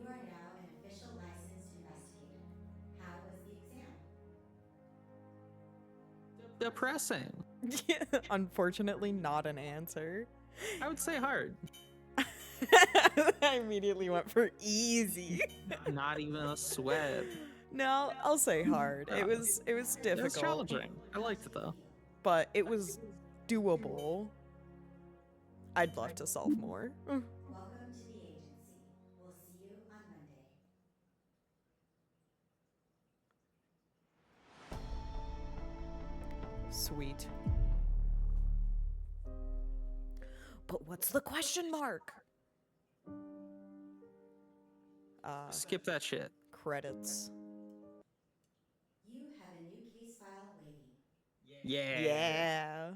Speaker 3: You are now an official licensed investigator. How was the exam?
Speaker 2: Depressing.
Speaker 1: Unfortunately, not an answer.
Speaker 2: I would say hard.
Speaker 1: I immediately went for easy.
Speaker 2: Not even a sweat.
Speaker 1: No, I'll say hard. It was
Speaker 2: It was
Speaker 1: difficult,
Speaker 2: challenging. I liked it though.
Speaker 1: but it was doable. I'd love to solve more.
Speaker 3: Welcome to the agency. We'll see you on Monday.
Speaker 1: Sweet. But what's the question mark?
Speaker 2: Skip that shit.
Speaker 1: Credits.
Speaker 3: You have a new case file waiting.
Speaker 2: Yeah.
Speaker 1: Yeah.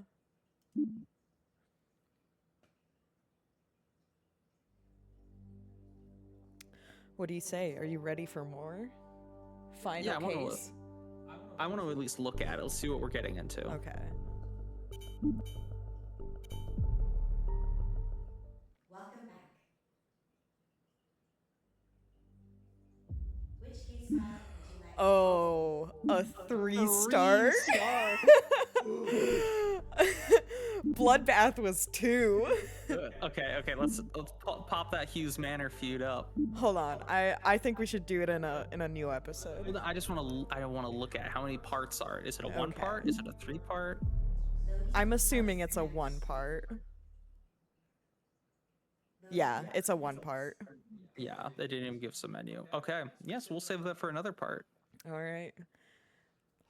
Speaker 1: What do you say? Are you ready for more? Final
Speaker 2: Yeah, I wanna
Speaker 1: case.
Speaker 2: I want to at least look at it. Let's see what we're getting into.
Speaker 1: Okay.
Speaker 3: Welcome back. Which case file would you like?
Speaker 1: Oh, a 3-star. Bloodbath was 2.
Speaker 2: Okay. Let's pop that Hughes Manor feud up.
Speaker 1: Hold on. I think we should do it in a new episode.
Speaker 2: I just want to. I want to look at how many parts are it. Is it a 1
Speaker 1: Okay.
Speaker 2: part? Is it a 3 part?
Speaker 1: I'm assuming it's a 1 part. Yeah, it's a 1 part.
Speaker 2: Yeah, they didn't even give us a menu. Okay. Yes, we'll save that for another part.
Speaker 1: All right.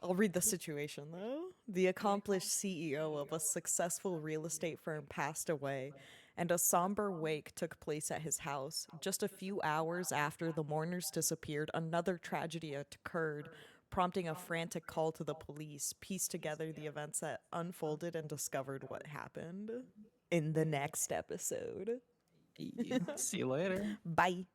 Speaker 1: I'll read the situation though. The accomplished CEO of a successful real estate firm passed away, and a somber wake took place at his house. Just a few hours after the mourners disappeared, another tragedy occurred, prompting a frantic call to the police, pieced together the events that unfolded, and discovered what happened. In the next episode.
Speaker 2: See you later.
Speaker 1: Bye.